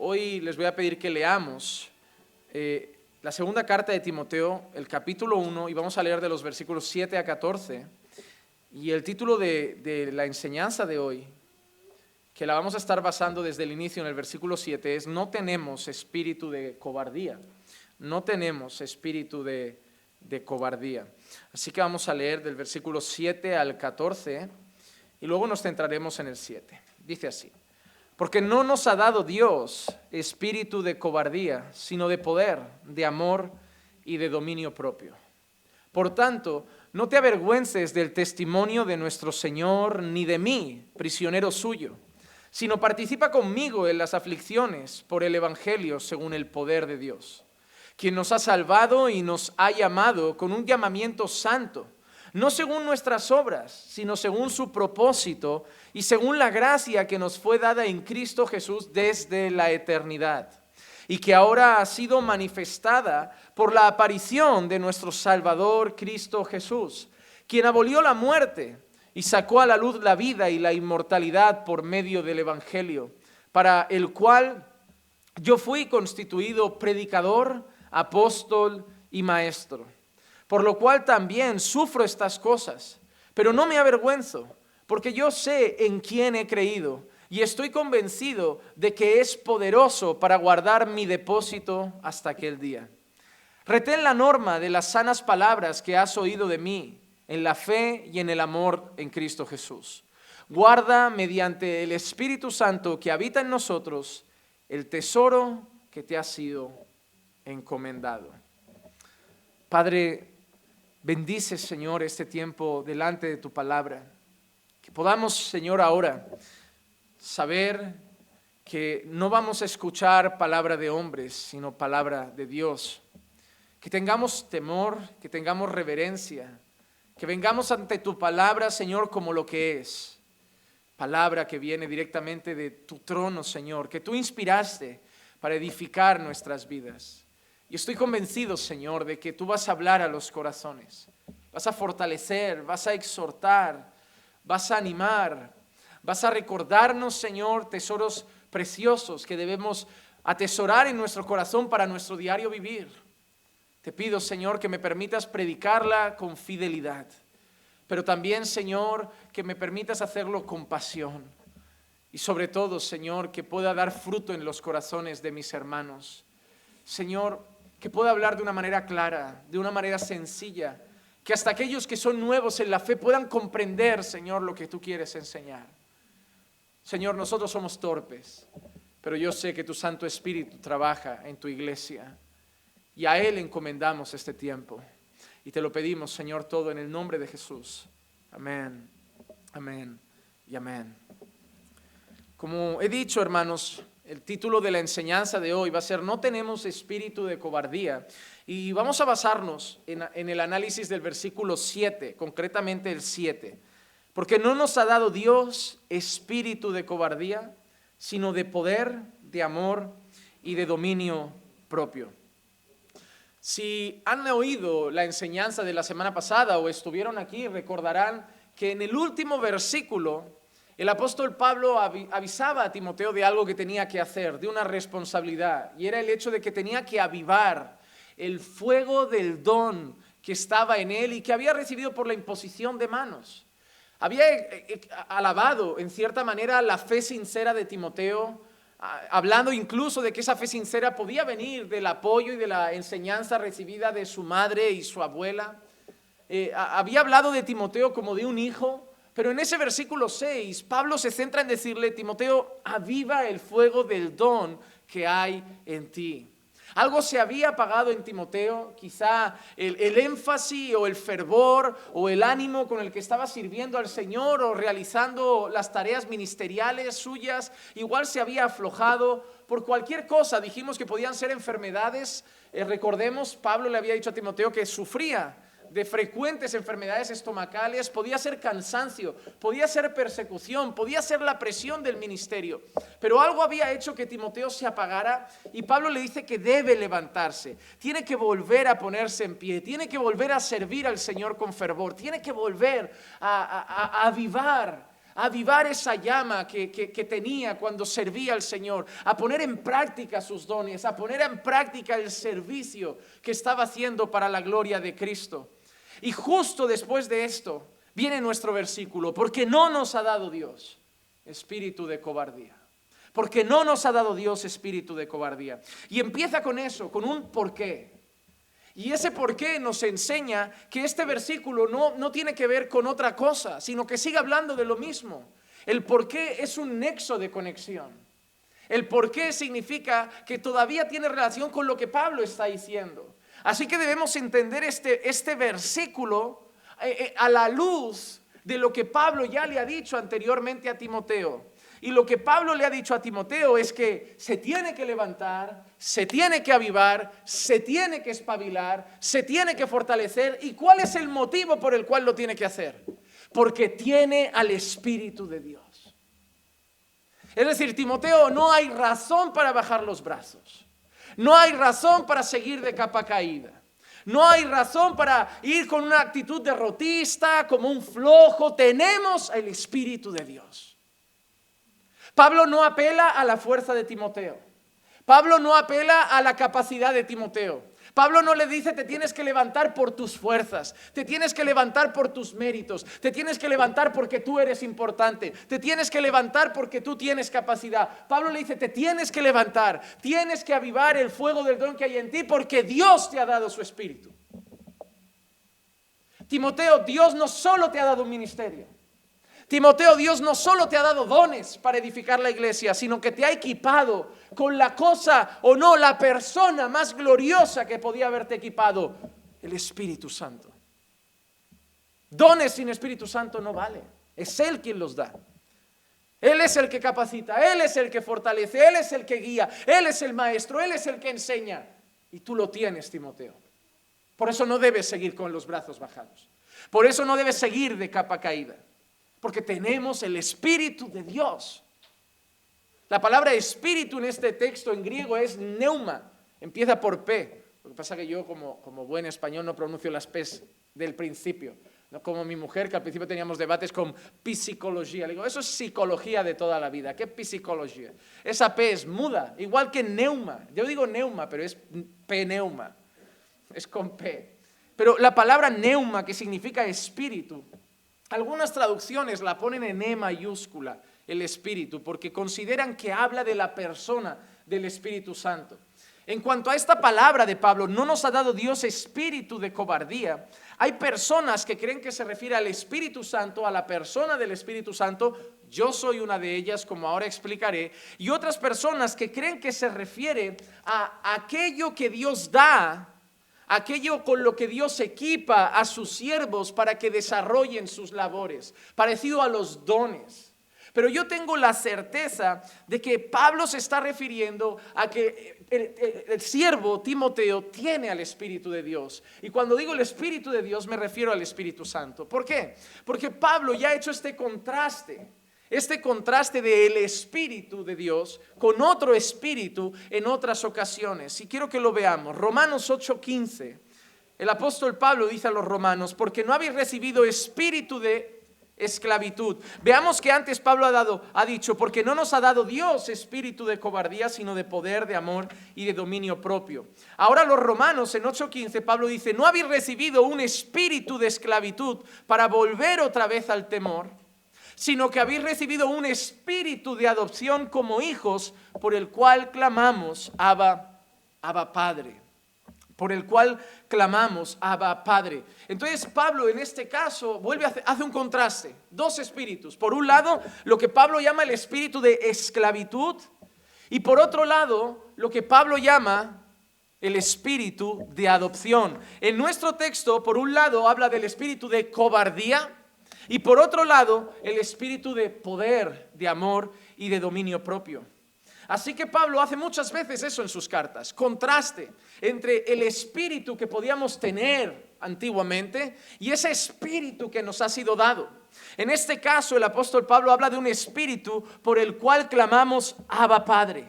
Hoy les voy a pedir que leamos la segunda carta de Timoteo, el capítulo 1, y vamos a leer de los versículos 7 a 14. Y el título de la enseñanza de hoy, que la vamos a estar basando desde el inicio en el versículo 7, es: no tenemos espíritu de cobardía. No tenemos espíritu de cobardía. Así que vamos a leer del versículo 7 al 14 y luego nos centraremos en el 7. Dice así: porque no nos ha dado Dios espíritu de cobardía, sino de poder, de amor y de dominio propio. Por tanto, no te avergüences del testimonio de nuestro Señor, ni de mí, prisionero suyo, sino participa conmigo en las aflicciones por el Evangelio según el poder de Dios, quien nos ha salvado y nos ha llamado con un llamamiento santo, no según nuestras obras, sino según su propósito y según la gracia que nos fue dada en Cristo Jesús desde la eternidad, y que ahora ha sido manifestada por la aparición de nuestro Salvador Cristo Jesús, quien abolió la muerte y sacó a la luz la vida y la inmortalidad por medio del Evangelio, para el cual yo fui constituido predicador, apóstol y maestro. Por lo cual también sufro estas cosas, pero no me avergüenzo, porque yo sé en quién he creído y estoy convencido de que es poderoso para guardar mi depósito hasta aquel día. Retén la norma de las sanas palabras que has oído de mí, en la fe y en el amor en Cristo Jesús. Guarda mediante el Espíritu Santo que habita en nosotros el tesoro que te ha sido encomendado. Padre, bendice, Señor, este tiempo delante de tu palabra. Que podamos, Señor, ahora saber que no vamos a escuchar palabra de hombres, sino palabra de Dios. Que tengamos temor, que tengamos reverencia, que vengamos ante tu palabra, Señor, como lo que es. Palabra que viene directamente de tu trono, Señor, que tú inspiraste para edificar nuestras vidas. Y estoy convencido, Señor, de que tú vas a hablar a los corazones, vas a fortalecer, vas a exhortar, vas a animar, vas a recordarnos, Señor, tesoros preciosos que debemos atesorar en nuestro corazón para nuestro diario vivir. Te pido, Señor, que me permitas predicarla con fidelidad, pero también, Señor, que me permitas hacerlo con pasión. Y sobre todo, Señor, que pueda dar fruto en los corazones de mis hermanos. Señor, que pueda hablar de una manera clara, de una manera sencilla, que hasta aquellos que son nuevos en la fe puedan comprender, Señor, lo que tú quieres enseñar. Señor, nosotros somos torpes, pero yo sé que tu Santo Espíritu trabaja en tu iglesia y a Él encomendamos este tiempo. Y te lo pedimos, Señor, todo en el nombre de Jesús. Amén, amén y amén. Como he dicho, hermanos, el título de la enseñanza de hoy va a ser: no tenemos espíritu de cobardía. Y vamos a basarnos en el análisis del versículo 7, concretamente el 7. Porque no nos ha dado Dios espíritu de cobardía, sino de poder, de amor y de dominio propio. Si han oído la enseñanza de la semana pasada o estuvieron aquí, recordarán que en el último versículo el apóstol Pablo avisaba a Timoteo de algo que tenía que hacer, de una responsabilidad, y era el hecho de que tenía que avivar el fuego del don que estaba en él y que había recibido por la imposición de manos. Había alabado en cierta manera la fe sincera de Timoteo, hablando incluso de que esa fe sincera podía venir del apoyo y de la enseñanza recibida de su madre y su abuela. Había hablado de Timoteo como de un hijo. Pero en ese versículo 6, Pablo se centra en decirle: Timoteo, aviva el fuego del don que hay en ti. Algo se había apagado en Timoteo, quizá el énfasis o el fervor o el ánimo con el que estaba sirviendo al Señor o realizando las tareas ministeriales suyas, igual se había aflojado por cualquier cosa. Dijimos que podían ser enfermedades. Recordemos, Pablo le había dicho a Timoteo que sufría de frecuentes enfermedades estomacales, podía ser cansancio, podía ser persecución, podía ser la presión del ministerio. Pero algo había hecho que Timoteo se apagara y Pablo le dice que debe levantarse, tiene que volver a ponerse en pie, tiene que volver a servir al Señor con fervor, tiene que volver a avivar a avivar esa llama que tenía cuando servía al Señor, a poner en práctica sus dones, a poner en práctica el servicio que estaba haciendo para la gloria de Cristo. Y justo después de esto viene nuestro versículo, porque no nos ha dado Dios espíritu de cobardía. Porque no nos ha dado Dios espíritu de cobardía. Y empieza con eso, con un porqué. Y ese porqué nos enseña que este versículo no tiene que ver con otra cosa, sino que sigue hablando de lo mismo. El porqué es un nexo de conexión. El porqué significa que todavía tiene relación con lo que Pablo está diciendo. Así que debemos entender este versículo a la luz de lo que Pablo ya le ha dicho anteriormente a Timoteo. Y lo que Pablo le ha dicho a Timoteo es que se tiene que levantar, se tiene que avivar, se tiene que espabilar, se tiene que fortalecer. ¿Y cuál es el motivo por el cual lo tiene que hacer? Porque tiene al Espíritu de Dios. Es decir, Timoteo, no hay razón para bajar los brazos. No hay razón para seguir de capa caída. No hay razón para ir con una actitud derrotista, como un flojo. Tenemos el Espíritu de Dios. Pablo no apela a la fuerza de Timoteo. Pablo no apela a la capacidad de Timoteo. Pablo no le dice te tienes que levantar por tus fuerzas, te tienes que levantar por tus méritos, te tienes que levantar porque tú eres importante, te tienes que levantar porque tú tienes capacidad. Pablo le dice te tienes que levantar, tienes que avivar el fuego del don que hay en ti porque Dios te ha dado su Espíritu. Timoteo, Dios no solo te ha dado un ministerio. Timoteo, Dios no solo te ha dado dones para edificar la iglesia, sino que te ha equipado con la cosa o no, la persona más gloriosa que podía haberte equipado, el Espíritu Santo. Dones sin Espíritu Santo no vale, es Él quien los da. Él es el que capacita, Él es el que fortalece, Él es el que guía, Él es el maestro, Él es el que enseña. Y tú lo tienes, Timoteo. Por eso no debes seguir con los brazos bajados. Por eso no debes seguir de capa caída. Porque tenemos el Espíritu de Dios. La palabra espíritu en este texto en griego es pneuma. Empieza por P. Lo que pasa es que yo como buen español no pronuncio las P's del principio. No como mi mujer, que al principio teníamos debates con psicología. Le digo, eso es psicología de toda la vida. ¿Qué psicología? Esa P es muda, igual que neuma. Yo digo neuma, pero es pneuma. Es con P. Pero la palabra neuma, que significa espíritu, algunas traducciones la ponen en E mayúscula, el Espíritu, porque consideran que habla de la persona del Espíritu Santo. En cuanto a esta palabra de Pablo, no nos ha dado Dios espíritu de cobardía. Hay personas que creen que se refiere al Espíritu Santo, a la persona del Espíritu Santo. Yo soy una de ellas, como ahora explicaré. Y otras personas que creen que se refiere a aquello que Dios da, aquello con lo que Dios equipa a sus siervos para que desarrollen sus labores, parecido a los dones. Pero yo tengo la certeza de que Pablo se está refiriendo a que el siervo Timoteo tiene al Espíritu de Dios. Y cuando digo el Espíritu de Dios me refiero al Espíritu Santo. ¿Por qué? Porque Pablo ya ha hecho este contraste del Espíritu de Dios con otro espíritu en otras ocasiones. Y quiero que lo veamos. Romanos 8:15. El apóstol Pablo dice a los romanos, porque no habéis recibido espíritu de esclavitud. Veamos que antes Pablo ha dicho, porque no nos ha dado Dios espíritu de cobardía, sino de poder, de amor y de dominio propio. Ahora los romanos en 8:15 Pablo dice, no habéis recibido un espíritu de esclavitud para volver otra vez al temor, sino que habéis recibido un espíritu de adopción como hijos, por el cual clamamos, Abba, Abba Padre. Por el cual clamamos, Abba Padre. Entonces Pablo en este caso hace un contraste, dos espíritus. Por un lado, lo que Pablo llama el espíritu de esclavitud, y por otro lado, lo que Pablo llama el espíritu de adopción. En nuestro texto, por un lado, habla del espíritu de cobardía, y por otro lado, el espíritu de poder, de amor y de dominio propio. Así que Pablo hace muchas veces eso en sus cartas, contraste entre el espíritu que podíamos tener antiguamente y ese espíritu que nos ha sido dado. En este caso, el apóstol Pablo habla de un espíritu por el cual clamamos Abba Padre.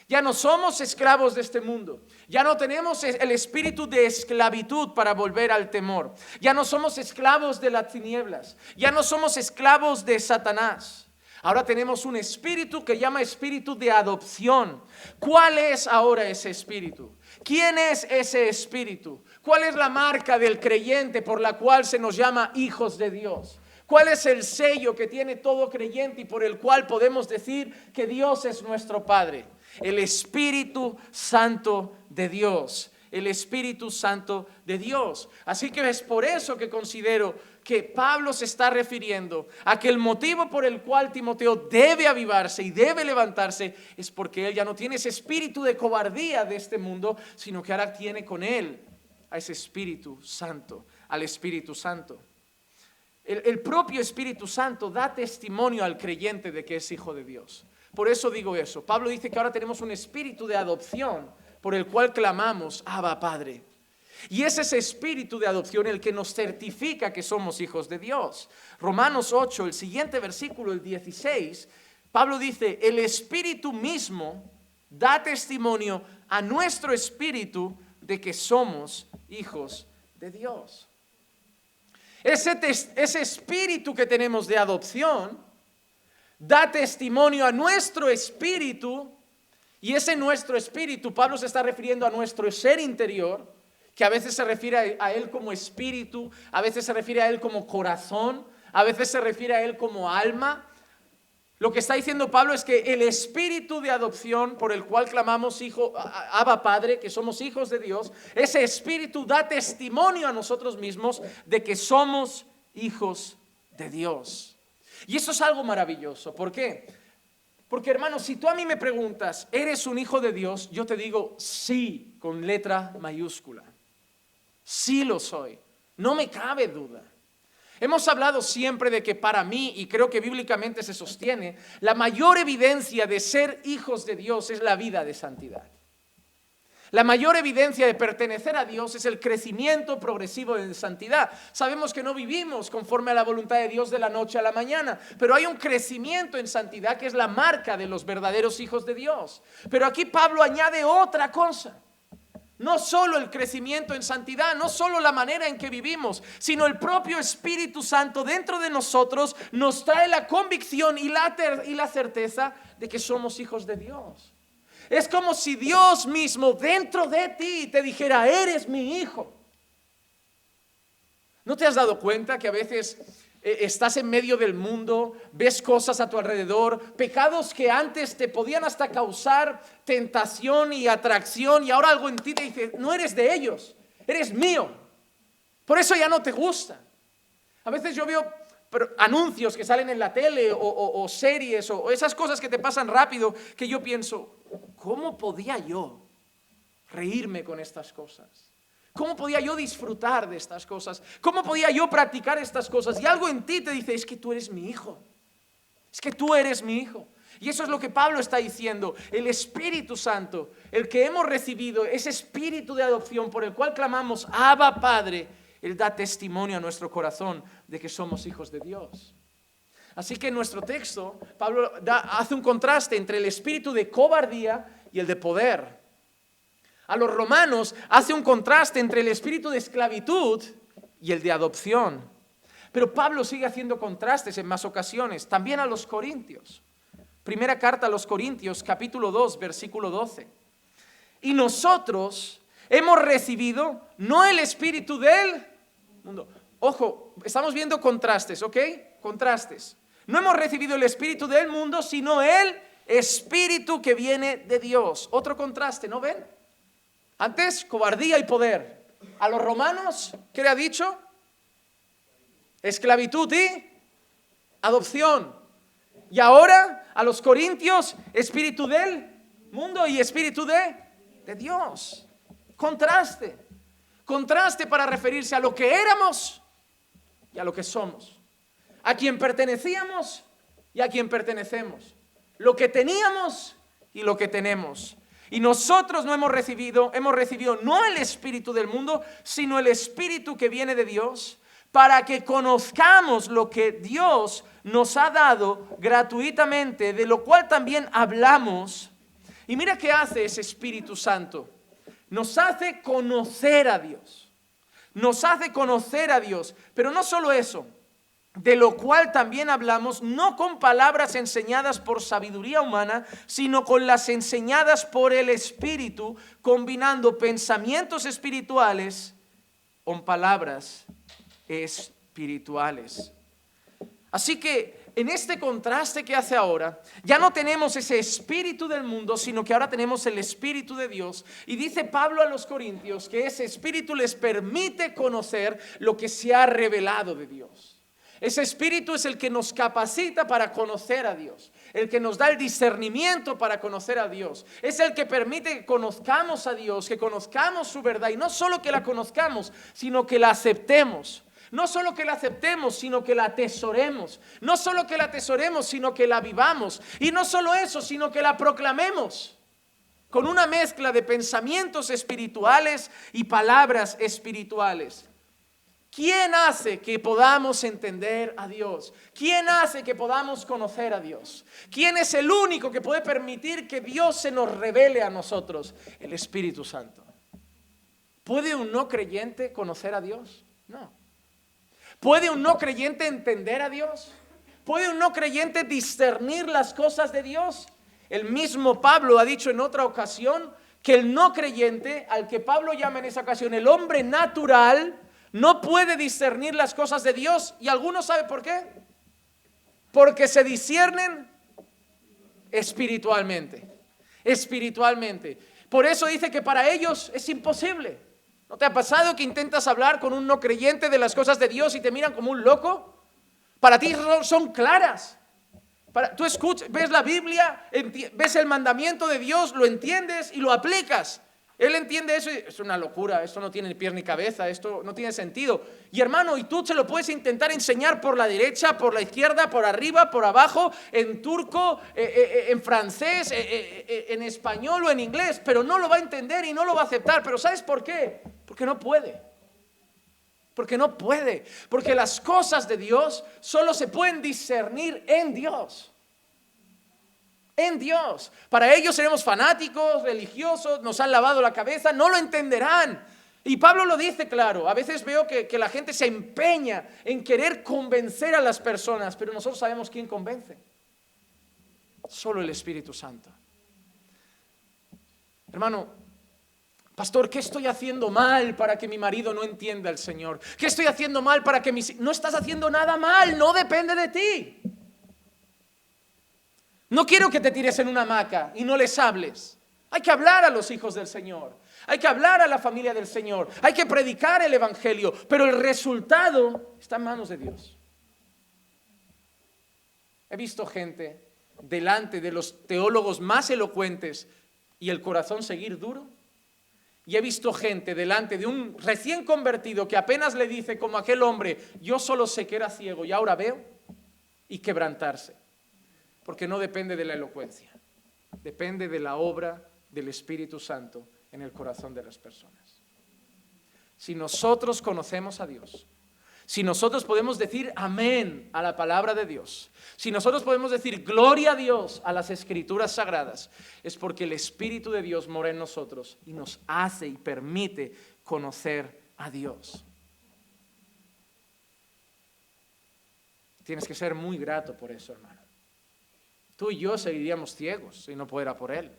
Ya no somos esclavos de este mundo. Ya no tenemos el espíritu de esclavitud para volver al temor. Ya no somos esclavos de las tinieblas. Ya no somos esclavos de Satanás. Ahora tenemos un espíritu que llama espíritu de adopción. ¿Cuál es ahora ese espíritu? ¿Quién es ese espíritu? ¿Cuál es la marca del creyente por la cual se nos llama hijos de Dios? ¿Cuál es el sello que tiene todo creyente y por el cual podemos decir que Dios es nuestro Padre? El Espíritu Santo de Dios. El Espíritu Santo de Dios. Así que es por eso que considero que Pablo se está refiriendo a que el motivo por el cual Timoteo debe avivarse y debe levantarse es porque él ya no tiene ese espíritu de cobardía de este mundo, sino que ahora tiene con él a ese Espíritu Santo, al Espíritu Santo. El propio Espíritu Santo da testimonio al creyente de que es hijo de Dios. Por eso digo eso. Pablo dice que ahora tenemos un espíritu de adopción por el cual clamamos, Abba, Padre. Y es ese espíritu de adopción el que nos certifica que somos hijos de Dios. Romanos 8, el siguiente versículo, el 16, Pablo dice, el Espíritu mismo da testimonio a nuestro espíritu de que somos hijos de Dios. Ese espíritu que tenemos de adopción da testimonio a nuestro espíritu, y ese nuestro espíritu, Pablo se está refiriendo a nuestro ser interior, que a veces se refiere a él como espíritu, a veces se refiere a él como corazón, a veces se refiere a él como alma. Lo que está diciendo Pablo es que el espíritu de adopción por el cual clamamos hijo, Abba Padre, que somos hijos de Dios, ese espíritu da testimonio a nosotros mismos de que somos hijos de Dios. Y eso es algo maravilloso. ¿Por qué? Porque, hermano, si tú a mí me preguntas, ¿eres un hijo de Dios? Yo te digo sí, con letra mayúscula. Sí lo soy. No me cabe duda. Hemos hablado siempre de que para mí, y creo que bíblicamente se sostiene, la mayor evidencia de ser hijos de Dios es la vida de santidad. La mayor evidencia de pertenecer a Dios es el crecimiento progresivo en santidad. Sabemos que no vivimos conforme a la voluntad de Dios de la noche a la mañana, pero hay un crecimiento en santidad que es la marca de los verdaderos hijos de Dios. Pero aquí Pablo añade otra cosa. No solo el crecimiento en santidad, no solo la manera en que vivimos, sino el propio Espíritu Santo dentro de nosotros nos trae la convicción y la certeza de que somos hijos de Dios. Es como si Dios mismo dentro de ti te dijera, eres mi hijo. ¿No te has dado cuenta que a veces estás en medio del mundo, ves cosas a tu alrededor, pecados que antes te podían hasta causar tentación y atracción, y ahora algo en ti te dice, no eres de ellos, eres mío? Por eso ya no te gusta. A veces yo veo anuncios que salen en la tele o series o esas cosas que te pasan rápido, que yo pienso, ¿cómo podía yo reírme con estas cosas? ¿Cómo podía yo disfrutar de estas cosas? ¿Cómo podía yo practicar estas cosas? Y algo en ti te dice, es que tú eres mi hijo. Es que tú eres mi hijo. Y eso es lo que Pablo está diciendo. El Espíritu Santo, el que hemos recibido, ese espíritu de adopción por el cual clamamos, Abba Padre, Él da testimonio a nuestro corazón de que somos hijos de Dios. Así que en nuestro texto, Pablo hace un contraste entre el espíritu de cobardía y el de poder. A los romanos hace un contraste entre el espíritu de esclavitud y el de adopción. Pero Pablo sigue haciendo contrastes en más ocasiones, también a los corintios. Primera carta a los Corintios, capítulo 2, versículo 12. Y nosotros hemos recibido no el espíritu del mundo. Ojo, estamos viendo contrastes, ¿ok? Contrastes. No hemos recibido el espíritu del mundo, sino el espíritu que viene de Dios. Otro contraste, ¿no ven? Antes, cobardía y poder. A los romanos, ¿qué le ha dicho? Esclavitud y adopción. Y ahora, a los corintios, espíritu del mundo y espíritu de Dios. Contraste. Contraste para referirse a lo que éramos y a lo que somos. A quien pertenecíamos y a quien pertenecemos. Lo que teníamos y lo que tenemos. Y nosotros no hemos recibido no el espíritu del mundo, sino el espíritu que viene de Dios, para que conozcamos lo que Dios nos ha dado gratuitamente, de lo cual también hablamos, Y mira qué hace ese Espíritu Santo. Nos hace conocer a Dios. Nos hace conocer a Dios. Pero no solo eso, de lo cual también hablamos, no con palabras enseñadas por sabiduría humana, sino con las enseñadas por el Espíritu, combinando pensamientos espirituales con palabras espirituales. Así que en este contraste que hace ahora, ya no tenemos ese espíritu del mundo, sino que ahora tenemos el Espíritu de Dios. Y dice Pablo a los Corintios que ese espíritu les permite conocer lo que se ha revelado de Dios. Ese espíritu es el que nos capacita para conocer a Dios, el que nos da el discernimiento para conocer a Dios. Es el que permite que conozcamos a Dios, que conozcamos su verdad. Y no solo que la conozcamos, sino que la aceptemos. No solo que la aceptemos, sino que la atesoremos. No solo que la atesoremos, sino que la vivamos. Y no solo eso, sino que la proclamemos con una mezcla de pensamientos espirituales y palabras espirituales. ¿Quién hace que podamos entender a Dios? ¿Quién hace que podamos conocer a Dios? ¿Quién es el único que puede permitir que Dios se nos revele a nosotros? El Espíritu Santo. ¿Puede un no creyente conocer a Dios? No. ¿Puede un no creyente entender a Dios? ¿Puede un no creyente discernir las cosas de Dios? El mismo Pablo ha dicho en otra ocasión que el no creyente, al que Pablo llama en esa ocasión el hombre natural, no puede discernir las cosas de Dios. ¿Y algunos saben por qué? Porque se disciernen espiritualmente. Espiritualmente. Por eso dice que para ellos es imposible. ¿No te ha pasado que intentas hablar con un no creyente de las cosas de Dios y te miran como un loco? Para ti son claras. Tú escuchas, ves la Biblia, ves el mandamiento de Dios, lo entiendes y lo aplicas. Él entiende eso y es una locura, esto no tiene ni pies ni cabeza, esto no tiene sentido. Y hermano, y tú se lo puedes intentar enseñar por la derecha, por la izquierda, por arriba, por abajo, en turco, en francés, en español o en inglés, pero no lo va a entender y no lo va a aceptar. Pero ¿sabes por qué? Porque no puede. Porque no puede. Porque las cosas de Dios solo se pueden discernir en Dios. En Dios. Para ellos seremos fanáticos, religiosos, nos han lavado la cabeza, no lo entenderán. Y Pablo lo dice claro. A veces veo que la gente se empeña en querer convencer a las personas, pero nosotros sabemos quién convence. Solo el Espíritu Santo. Hermano, pastor, ¿qué estoy haciendo mal para que mi marido no entienda al Señor? ¿Qué estoy haciendo mal para que No estás haciendo nada mal, no depende de ti. No quiero que te tires en una hamaca y no les hables. Hay que hablar a los hijos del Señor. Hay que hablar a la familia del Señor. Hay que predicar el Evangelio. Pero el resultado está en manos de Dios. He visto gente delante de los teólogos más elocuentes y el corazón seguir duro. Y he visto gente delante de un recién convertido que apenas le dice como aquel hombre, yo solo sé que era ciego y ahora veo, y quebrantarse. Porque no depende de la elocuencia, depende de la obra del Espíritu Santo en el corazón de las personas. Si nosotros conocemos a Dios, si nosotros podemos decir amén a la palabra de Dios, si nosotros podemos decir gloria a Dios a las Escrituras sagradas, es porque el Espíritu de Dios mora en nosotros y nos hace y permite conocer a Dios. Tienes que ser muy grato por eso, hermano. Tú y yo seguiríamos ciegos si no fuera por Él.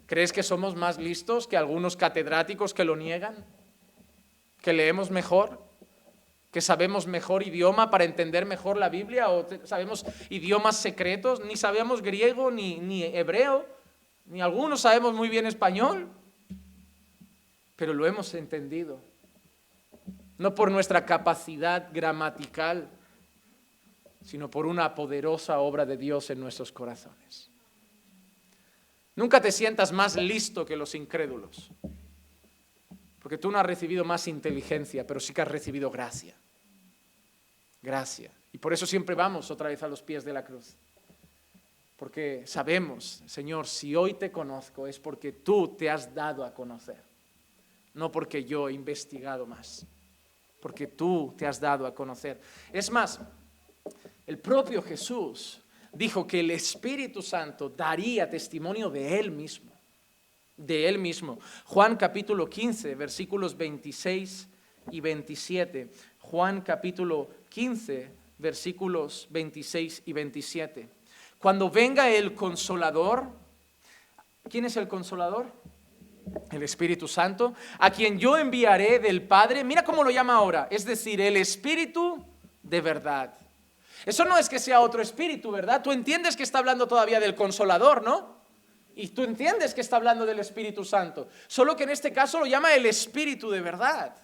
¿Crees que somos más listos que algunos catedráticos que lo niegan? ¿Que leemos mejor? ¿Que sabemos mejor idioma para entender mejor la Biblia? ¿O sabemos idiomas secretos? Ni sabemos griego ni hebreo, ni algunos sabemos muy bien español. Pero lo hemos entendido. No por nuestra capacidad gramatical, sino por una poderosa obra de Dios en nuestros corazones. Nunca te sientas más listo que los incrédulos, porque tú no has recibido más inteligencia, pero sí que has recibido gracia. Gracia. Y por eso siempre vamos otra vez a los pies de la cruz. Porque sabemos, Señor, si hoy te conozco es porque tú te has dado a conocer, no porque yo he investigado más, porque tú te has dado a conocer. Es más, el propio Jesús dijo que el Espíritu Santo daría testimonio de Él mismo. De Él mismo. Juan capítulo 15, versículos 26 y 27. Juan capítulo 15, versículos 26 y 27. Cuando venga el Consolador, ¿quién es el Consolador? El Espíritu Santo, a quien yo enviaré del Padre. Mira cómo lo llama ahora, es decir, el Espíritu de verdad. Eso no es que sea otro espíritu, ¿verdad? Tú entiendes que está hablando todavía del Consolador, ¿no? Y tú entiendes que está hablando del Espíritu Santo, solo que en este caso lo llama el Espíritu de verdad.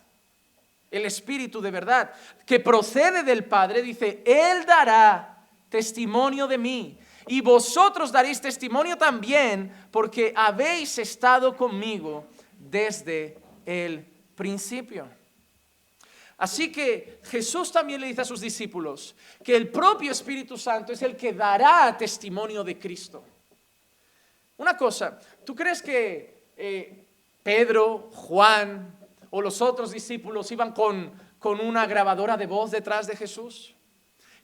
El Espíritu de verdad, que procede del Padre, dice, Él dará testimonio de mí. Y vosotros daréis testimonio también, porque habéis estado conmigo desde el principio. Así que Jesús también le dice a sus discípulos que el propio Espíritu Santo es el que dará testimonio de Cristo. Una cosa, ¿tú crees que Pedro, Juan o los otros discípulos iban con una grabadora de voz detrás de Jesús?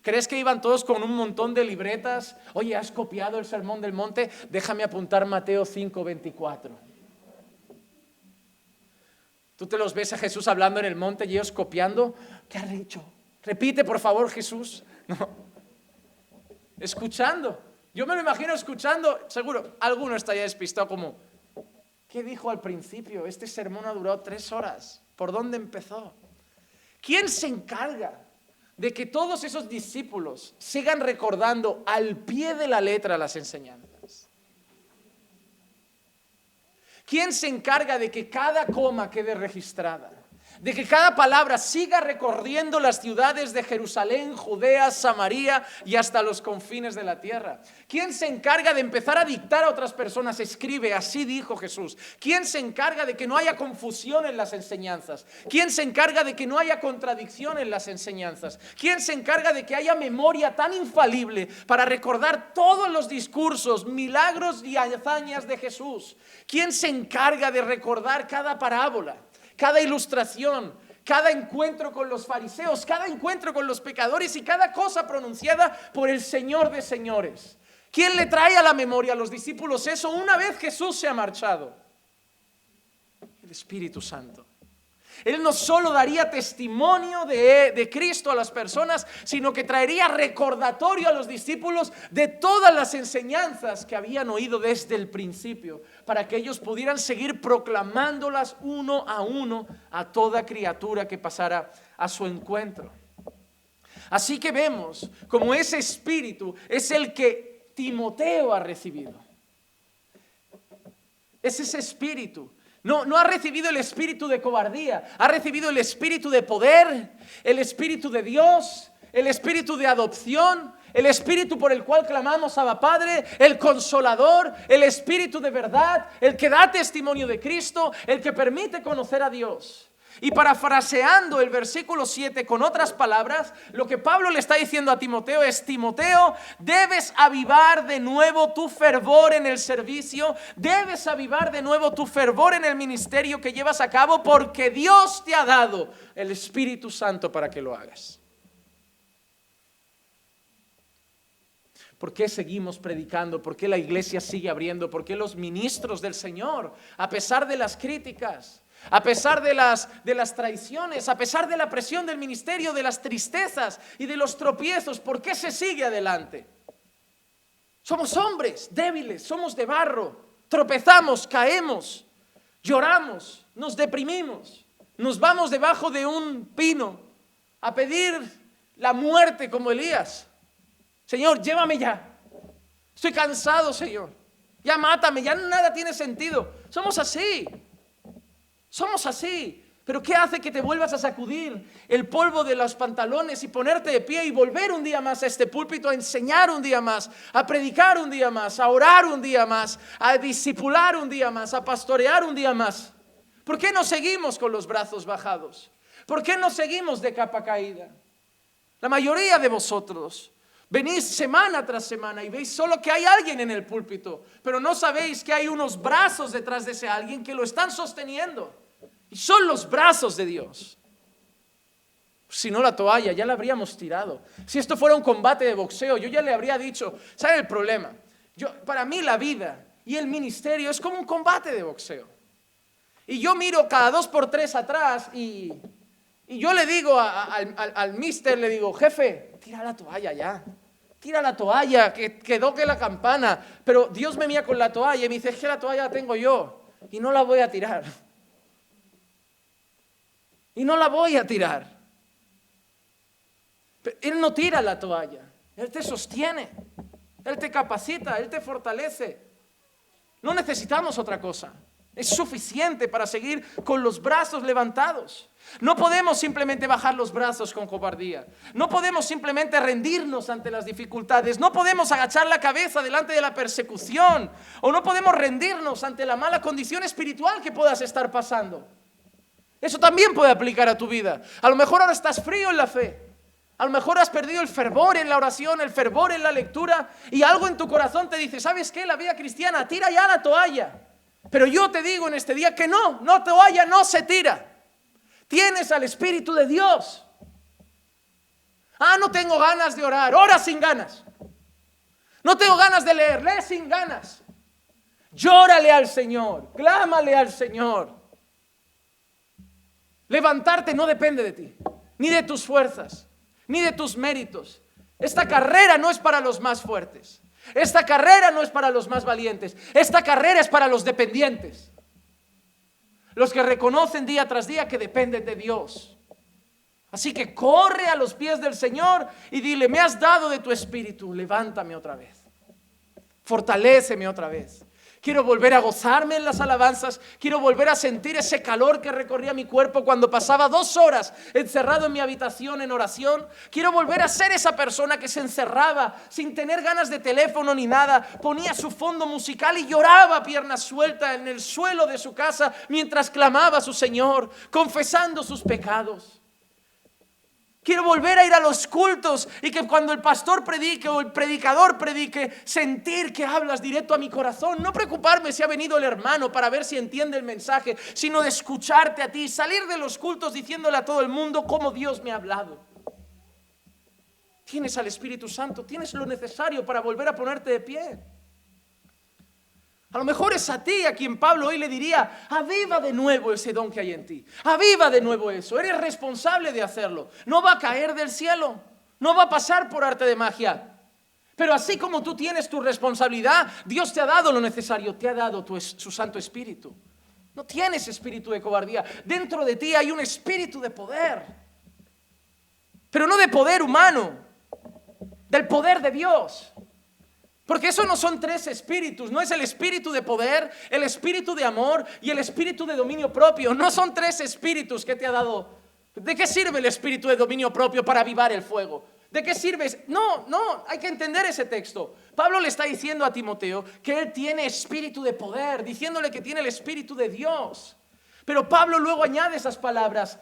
¿Crees que iban todos con un montón de libretas? Oye, ¿has copiado el Sermón del Monte? Déjame apuntar Mateo 5:24. Tú te los ves a Jesús hablando en el monte y ellos copiando. ¿Qué has dicho? Repite, por favor, Jesús. No. Escuchando. Yo me lo imagino escuchando. Seguro, alguno está ya despistado como, ¿qué dijo al principio? Este sermón ha durado 3 horas. ¿Por dónde empezó? ¿Quién se encarga de que todos esos discípulos sigan recordando al pie de la letra las enseñanzas? ¿Quién se encarga de que cada coma quede registrada? De que cada palabra siga recorriendo las ciudades de Jerusalén, Judea, Samaria y hasta los confines de la tierra. ¿Quién se encarga de empezar a dictar a otras personas? Escribe, así dijo Jesús. ¿Quién se encarga de que no haya confusión en las enseñanzas? ¿Quién se encarga de que no haya contradicción en las enseñanzas? ¿Quién se encarga de que haya memoria tan infalible para recordar todos los discursos, milagros y hazañas de Jesús? ¿Quién se encarga de recordar cada parábola, cada ilustración, cada encuentro con los fariseos, cada encuentro con los pecadores y cada cosa pronunciada por el Señor de señores? ¿Quién le trae a la memoria a los discípulos eso una vez Jesús se ha marchado? El Espíritu Santo. Él no solo daría testimonio de Cristo a las personas, sino que traería recordatorio a los discípulos de todas las enseñanzas que habían oído desde el principio, para que ellos pudieran seguir proclamándolas uno a toda criatura que pasara a su encuentro. Así que vemos como ese Espíritu es el que Timoteo ha recibido. Es ese Espíritu. No ha recibido el espíritu de cobardía, ha recibido el espíritu de poder, el espíritu de Dios, el espíritu de adopción, el espíritu por el cual clamamos Abba Padre, el consolador, el espíritu de verdad, el que da testimonio de Cristo, el que permite conocer a Dios. Y parafraseando el versículo 7 con otras palabras, lo que Pablo le está diciendo a Timoteo es: Timoteo, debes avivar de nuevo tu fervor en el servicio, debes avivar de nuevo tu fervor en el ministerio que llevas a cabo, porque Dios te ha dado el Espíritu Santo para que lo hagas. ¿Por qué seguimos predicando? ¿Por qué la iglesia sigue abriendo? ¿Por qué los ministros del Señor, a pesar de las críticas, a pesar de las traiciones, a pesar de la presión del ministerio, de las tristezas y de los tropiezos, por qué se sigue adelante? Somos hombres débiles, somos de barro, tropezamos, caemos, lloramos, nos deprimimos, nos vamos debajo de un pino a pedir la muerte como Elías. Señor, llévame ya, estoy cansado, Señor, ya mátame, ya nada tiene sentido. Somos así. Pero ¿qué hace que te vuelvas a sacudir el polvo de los pantalones y ponerte de pie y volver un día más a este púlpito, a enseñar un día más, a predicar un día más, a orar un día más, a discipular un día más, a pastorear un día más? ¿Por qué no seguimos con los brazos bajados? ¿Por qué no seguimos de capa caída? La mayoría de vosotros venís semana tras semana y veis solo que hay alguien en el púlpito, pero no sabéis que hay unos brazos detrás de ese alguien que lo están sosteniendo. Y son los brazos de Dios. Si no, la toalla ya la habríamos tirado. Si esto fuera un combate de boxeo, yo ya le habría dicho, ¿sabe el problema? Para mí la vida y el ministerio es como un combate de boxeo. Y yo miro cada 2 por 3 atrás y yo le digo al mister, le digo, jefe, tira la toalla ya. Tira la toalla, que toque la campana. Pero Dios me mira con la toalla y me dice, es que la toalla la tengo yo y no la voy a tirar. Y no la voy a tirar. Él no tira la toalla, Él te sostiene, Él te capacita, Él te fortalece. No necesitamos otra cosa. Es suficiente para seguir con los brazos levantados. No podemos simplemente bajar los brazos con cobardía. No podemos simplemente rendirnos ante las dificultades. No podemos agachar la cabeza delante de la persecución. O no podemos rendirnos ante la mala condición espiritual que puedas estar pasando. Eso también puede aplicar a tu vida. A lo mejor ahora estás frío en la fe. A lo mejor has perdido el fervor en la oración, el fervor en la lectura, y algo en tu corazón te dice, ¿sabes qué? La vida cristiana, tira ya la toalla. Pero yo te digo en este día que no toalla no se tira. Tienes al Espíritu de Dios. No tengo ganas de orar, ora sin ganas. No tengo ganas de leer, lee sin ganas. Llórale al Señor, clámale al Señor. Levantarte no depende de ti, ni de tus fuerzas, ni de tus méritos. Esta carrera no es para los más fuertes. Esta carrera no es para los más valientes. Esta carrera es para los dependientes. Los que reconocen día tras día que dependen de Dios. Así que corre a los pies del Señor y dile, me has dado de tu espíritu, levántame otra vez. Fortaléceme otra vez. Quiero volver a gozarme en las alabanzas. Quiero volver a sentir ese calor que recorría mi cuerpo cuando pasaba 2 horas encerrado en mi habitación en oración. Quiero volver a ser esa persona que se encerraba sin tener ganas de teléfono ni nada. Ponía su fondo musical y lloraba a pierna suelta en el suelo de su casa mientras clamaba a su Señor, confesando sus pecados. Quiero volver a ir a los cultos y que cuando el pastor predique o el predicador predique, sentir que hablas directo a mi corazón. No preocuparme si ha venido el hermano para ver si entiende el mensaje, sino de escucharte a ti, salir de los cultos diciéndole a todo el mundo cómo Dios me ha hablado. Tienes al Espíritu Santo, tienes lo necesario para volver a ponerte de pie. A lo mejor es a ti a quien Pablo hoy le diría, aviva de nuevo ese don que hay en ti, aviva de nuevo eso, eres responsable de hacerlo, no va a caer del cielo, no va a pasar por arte de magia, pero así como tú tienes tu responsabilidad, Dios te ha dado lo necesario, te ha dado su Santo Espíritu. No tienes espíritu de cobardía, dentro de ti hay un espíritu de poder, pero no de poder humano, del poder de Dios. Porque eso no son 3 espíritus, no es el espíritu de poder, el espíritu de amor y el espíritu de dominio propio. No son 3 espíritus que te ha dado. ¿De qué sirve el espíritu de dominio propio para avivar el fuego? ¿De qué sirve? No, hay que entender ese texto. Pablo le está diciendo a Timoteo que él tiene espíritu de poder, diciéndole que tiene el espíritu de Dios. Pero Pablo luego añade esas palabras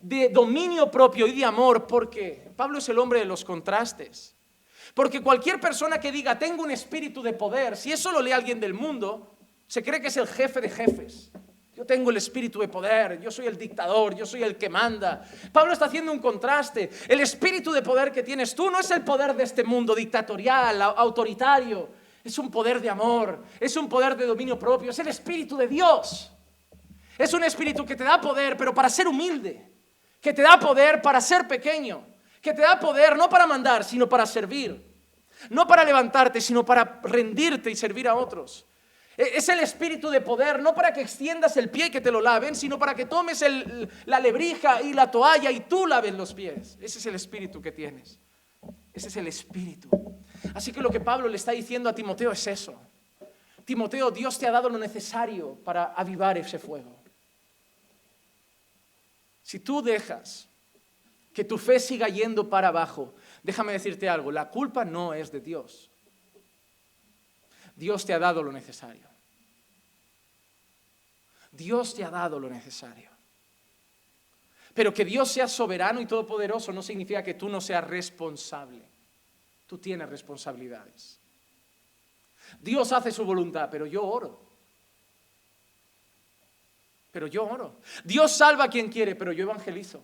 de dominio propio y de amor, porque Pablo es el hombre de los contrastes. Porque cualquier persona que diga tengo un espíritu de poder, si eso lo lee alguien del mundo, se cree que es el jefe de jefes. Yo tengo el espíritu de poder, yo soy el dictador, yo soy el que manda. Pablo está haciendo un contraste. El espíritu de poder que tienes tú no es el poder de este mundo dictatorial, autoritario. Es un poder de amor, es un poder de dominio propio, es el espíritu de Dios. Es un espíritu que te da poder, pero para ser humilde, que te da poder para ser pequeño, que te da poder no para mandar, sino para servir. No para levantarte, sino para rendirte y servir a otros. Es el espíritu de poder, no para que extiendas el pie y que te lo laven, sino para que tomes la lebrija y la toalla y tú laves los pies. Ese es el espíritu que tienes. Ese es el espíritu. Así que lo que Pablo le está diciendo a Timoteo es eso. Timoteo, Dios te ha dado lo necesario para avivar ese fuego. Si tú dejas que tu fe siga yendo para abajo, déjame decirte algo, la culpa no es de Dios. Dios te ha dado lo necesario. Dios te ha dado lo necesario. Pero que Dios sea soberano y todopoderoso no significa que tú no seas responsable. Tú tienes responsabilidades. Dios hace su voluntad, pero yo oro. Dios salva a quien quiere, pero yo evangelizo.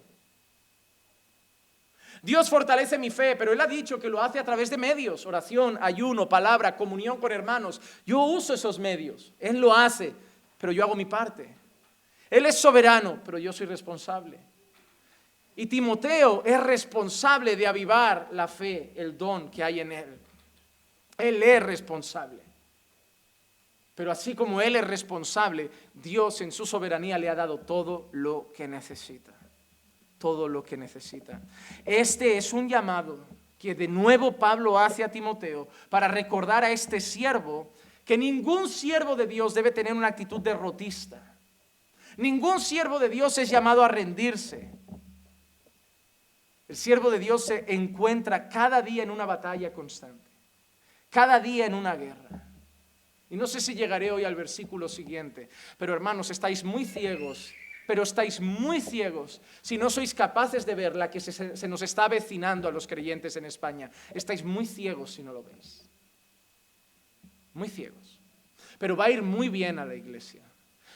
Dios fortalece mi fe, pero Él ha dicho que lo hace a través de medios, oración, ayuno, palabra, comunión con hermanos. Yo uso esos medios, Él lo hace, pero yo hago mi parte. Él es soberano, pero yo soy responsable. Y Timoteo es responsable de avivar la fe, el don que hay en él. Él es responsable. Pero así como Él es responsable, Dios en su soberanía le ha dado todo lo que necesita. Todo lo que necesita. Este es un llamado que de nuevo Pablo hace a Timoteo para recordar a este siervo que ningún siervo de Dios debe tener una actitud derrotista. Ningún siervo de Dios es llamado a rendirse. El siervo de Dios se encuentra cada día en una batalla constante, cada día en una guerra. Y no sé si llegaré hoy al versículo siguiente, pero hermanos, estáis muy ciegos, si no sois capaces de ver la que se nos está avecinando a los creyentes en España. Estáis muy ciegos si no lo veis. Muy ciegos. Pero va a ir muy bien a la iglesia,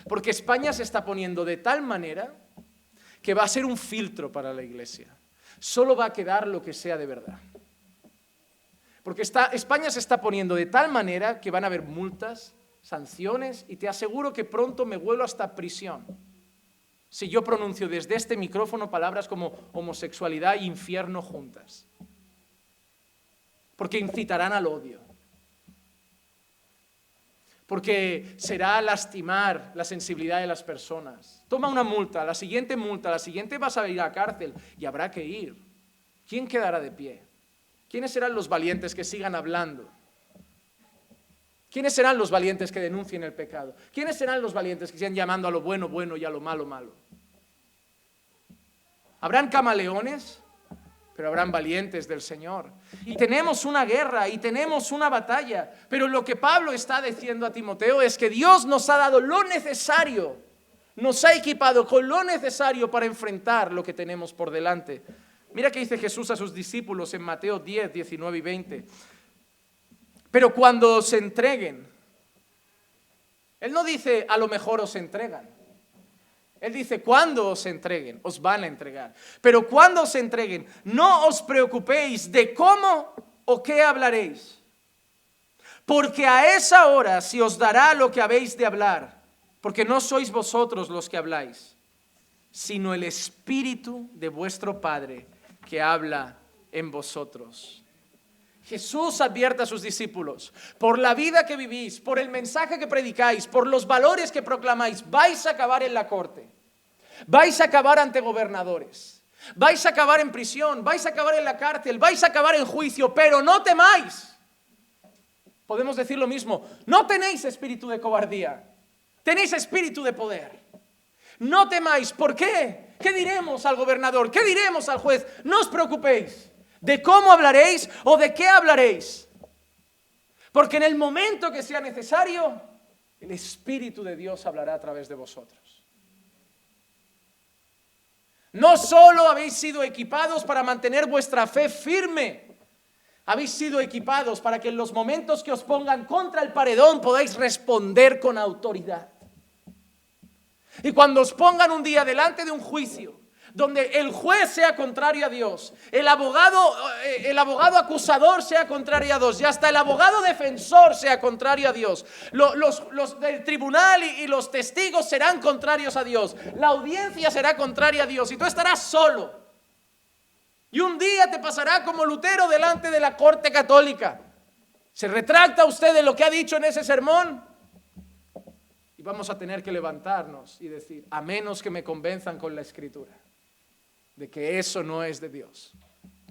porque España se está poniendo de tal manera que va a ser un filtro para la iglesia. Solo va a quedar lo que sea de verdad. Porque España se está poniendo de tal manera que van a haber multas, sanciones, y te aseguro que pronto me vuelo hasta prisión si yo pronuncio desde este micrófono palabras como homosexualidad e infierno juntas. Porque incitarán al odio. Porque será lastimar la sensibilidad de las personas. Toma una multa, la siguiente vas a ir a la cárcel y habrá que ir. ¿Quién quedará de pie? ¿Quiénes serán los valientes que sigan hablando? ¿Quiénes serán los valientes que denuncien el pecado? ¿Quiénes serán los valientes que sigan llamando a lo bueno, bueno y a lo malo, malo? ¿Habrán camaleones? Pero habrán valientes del Señor. Y tenemos una guerra y tenemos una batalla. Pero lo que Pablo está diciendo a Timoteo es que Dios nos ha dado lo necesario, nos ha equipado con lo necesario para enfrentar lo que tenemos por delante. Mira qué dice Jesús a sus discípulos en Mateo 10, 19 y 20. Pero cuando os entreguen, Él no dice a lo mejor os entregan. Él dice cuando os entreguen, os van a entregar. Pero cuando os entreguen, no os preocupéis de cómo o qué hablaréis. Porque a esa hora se os dará lo que habéis de hablar. Porque no sois vosotros los que habláis, sino el Espíritu de vuestro Padre que habla en vosotros. Jesús advierte a sus discípulos, por la vida que vivís, por el mensaje que predicáis, por los valores que proclamáis, vais a acabar en la corte, vais a acabar ante gobernadores, vais a acabar en prisión, vais a acabar en la cárcel, vais a acabar en juicio, pero no temáis. Podemos decir lo mismo, no tenéis espíritu de cobardía, tenéis espíritu de poder. No temáis, ¿por qué? ¿Qué diremos al gobernador? ¿Qué diremos al juez? No os preocupéis de cómo hablaréis o de qué hablaréis. Porque en el momento que sea necesario, el Espíritu de Dios hablará a través de vosotros. No solo habéis sido equipados para mantener vuestra fe firme, habéis sido equipados para que en los momentos que os pongan contra el paredón podáis responder con autoridad. Y cuando os pongan un día delante de un juicio, donde el juez sea contrario a Dios, el abogado acusador sea contrario a Dios, y hasta el abogado defensor sea contrario a Dios, los del tribunal y los testigos serán contrarios a Dios, la audiencia será contraria a Dios, y tú estarás solo. Y un día te pasará como Lutero delante de la corte católica. ¿Se retracta usted de lo que ha dicho en ese sermón? Y vamos a tener que levantarnos y decir, a menos que me convenzan con la Escritura de que eso no es de Dios,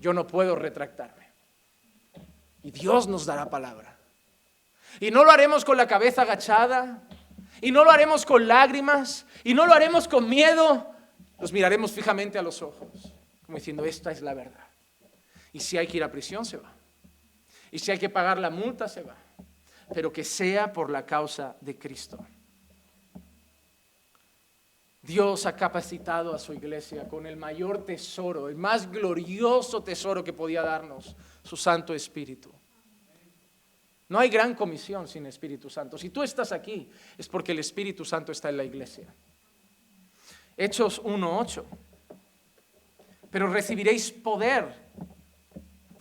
yo no puedo retractarme. Y Dios nos dará palabra. Y no lo haremos con la cabeza agachada, y no lo haremos con lágrimas, y no lo haremos con miedo. Nos miraremos fijamente a los ojos, como diciendo, esta es la verdad. Y si hay que ir a prisión, se va. Y si hay que pagar la multa, se va. Pero que sea por la causa de Cristo. Dios ha capacitado a su iglesia con el mayor tesoro, el más glorioso tesoro que podía darnos, su Santo Espíritu. No hay gran comisión sin Espíritu Santo. Si tú estás aquí, es porque el Espíritu Santo está en la iglesia. Hechos 1:8. Pero recibiréis poder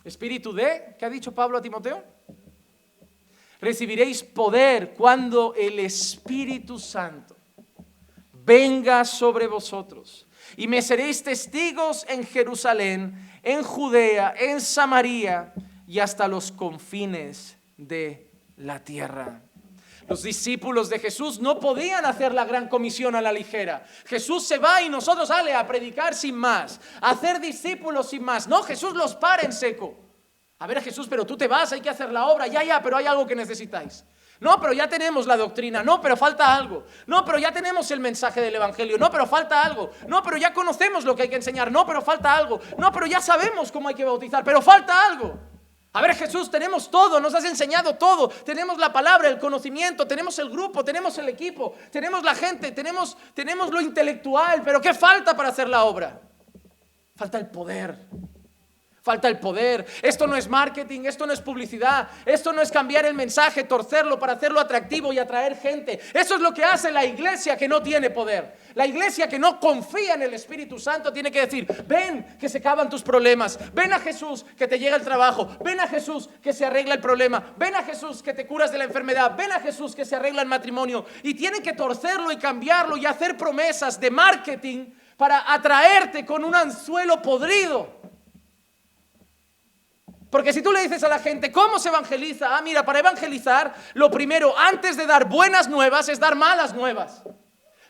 Espíritu de, ¿qué ha dicho Pablo a Timoteo? Recibiréis poder cuando el Espíritu Santo venga sobre vosotros. Y me seréis testigos en Jerusalén, en Judea, en Samaria y hasta los confines de la tierra. Los discípulos de Jesús no podían hacer la gran comisión a la ligera. Jesús se va y nosotros sale a predicar sin más, a hacer discípulos sin más. No, Jesús los para en seco. A ver, Jesús, pero tú te vas, hay que hacer la obra. Ya, pero hay algo que necesitáis. No, pero ya tenemos la doctrina. No, pero falta algo. No, pero ya tenemos el mensaje del evangelio. No, pero falta algo. No, pero ya conocemos lo que hay que enseñar. No, pero falta algo. No, pero ya sabemos cómo hay que bautizar. Pero falta algo. A ver, Jesús, tenemos todo, nos has enseñado todo. Tenemos la palabra, el conocimiento, tenemos el grupo, tenemos el equipo, tenemos la gente, tenemos lo intelectual. Pero ¿qué falta para hacer la obra? Falta el poder. Falta el poder. Esto no es marketing, esto no es publicidad, esto no es cambiar el mensaje, torcerlo para hacerlo atractivo y atraer gente. Eso es lo que hace la iglesia que no tiene poder. La iglesia que no confía en el Espíritu Santo tiene que decir: ven que se acaban tus problemas, ven a Jesús que te llega el trabajo, ven a Jesús que se arregla el problema, ven a Jesús que te curas de la enfermedad, ven a Jesús que se arregla el matrimonio. Y tienen que torcerlo y cambiarlo y hacer promesas de marketing para atraerte con un anzuelo podrido. Porque si tú le dices a la gente, ¿cómo se evangeliza? Mira, para evangelizar, lo primero, antes de dar buenas nuevas, es dar malas nuevas.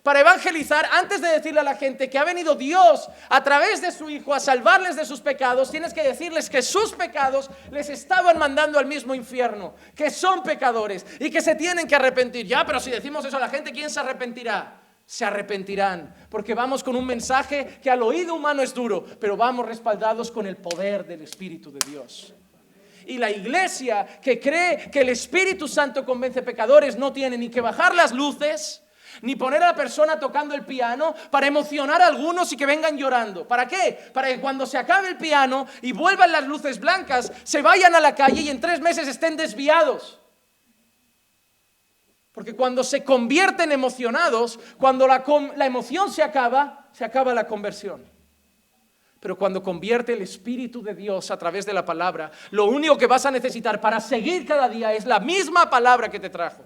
Para evangelizar, antes de decirle a la gente que ha venido Dios a través de su Hijo a salvarles de sus pecados, tienes que decirles que sus pecados les estaban mandando al mismo infierno, que son pecadores y que se tienen que arrepentir. Ya, pero si decimos eso a la gente, ¿quién se arrepentirá? Se arrepentirán, porque vamos con un mensaje que al oído humano es duro, pero vamos respaldados con el poder del Espíritu de Dios. Y la iglesia que cree que el Espíritu Santo convence pecadores no tiene ni que bajar las luces, ni poner a la persona tocando el piano para emocionar a algunos y que vengan llorando. ¿Para qué? Para que cuando se acabe el piano y vuelvan las luces blancas, se vayan a la calle y en 3 meses estén desviados. Porque cuando se convierten emocionados, cuando la emoción se acaba la conversión. Pero cuando convierte el Espíritu de Dios a través de la palabra, lo único que vas a necesitar para seguir cada día es la misma palabra que te trajo.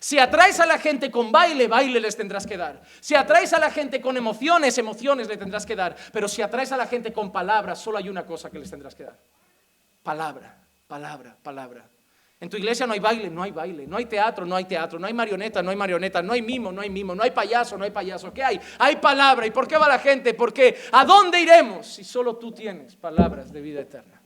Si atraes a la gente con baile, baile les tendrás que dar. Si atraes a la gente con emociones, emociones les tendrás que dar. Pero si atraes a la gente con palabras, solo hay una cosa que les tendrás que dar. Palabra, palabra, palabra. En tu iglesia no hay baile, no hay baile, no hay teatro, no hay teatro, no hay marioneta, no hay marioneta, no hay mimo, no hay mimo, no hay payaso, no hay payaso. ¿Qué hay? Hay palabra. ¿Y por qué va la gente? Porque ¿a dónde iremos si solo tú tienes palabras de vida eterna?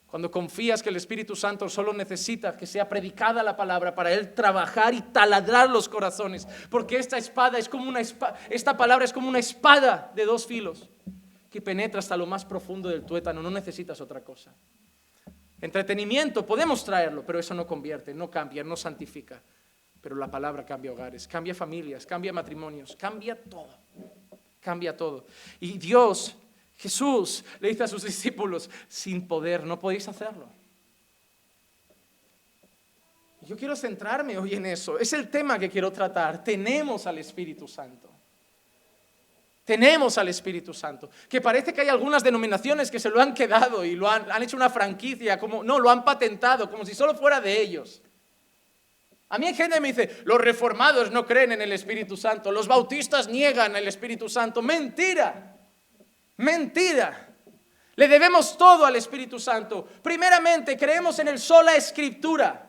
Cuando confías que el Espíritu Santo solo necesita que sea predicada la palabra para Él trabajar y taladrar los corazones, porque esta palabra es como una espada de 2 filos que penetra hasta lo más profundo del tuétano. No necesitas otra cosa. Entretenimiento podemos traerlo, pero eso no convierte, no cambia, no santifica. Pero la palabra cambia hogares, cambia familias, cambia matrimonios, cambia todo. Cambia todo. Y Dios, Jesús, le dice a sus discípulos: sin poder no podéis hacerlo. Yo quiero centrarme hoy en eso. Es el tema que quiero tratar. Tenemos al Espíritu Santo. Tenemos al Espíritu Santo, que parece que hay algunas denominaciones que se lo han quedado y lo han hecho una franquicia, lo han patentado, como si solo fuera de ellos. A mí hay gente que me dice: los reformados no creen en el Espíritu Santo, los bautistas niegan el Espíritu Santo. Mentira, mentira. Le debemos todo al Espíritu Santo. Primeramente, creemos en el sola Escritura.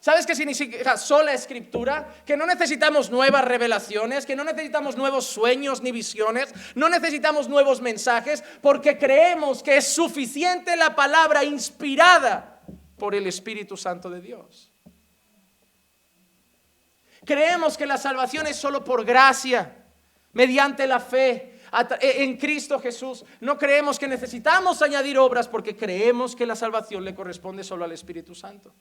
¿Sabes qué significa sola Escritura? Que no necesitamos nuevas revelaciones, que no necesitamos nuevos sueños ni visiones, no necesitamos nuevos mensajes, porque creemos que es suficiente la palabra inspirada por el Espíritu Santo de Dios. Creemos que la salvación es solo por gracia, mediante la fe en Cristo Jesús. No creemos que necesitamos añadir obras, porque creemos que la salvación le corresponde solo al Espíritu Santo.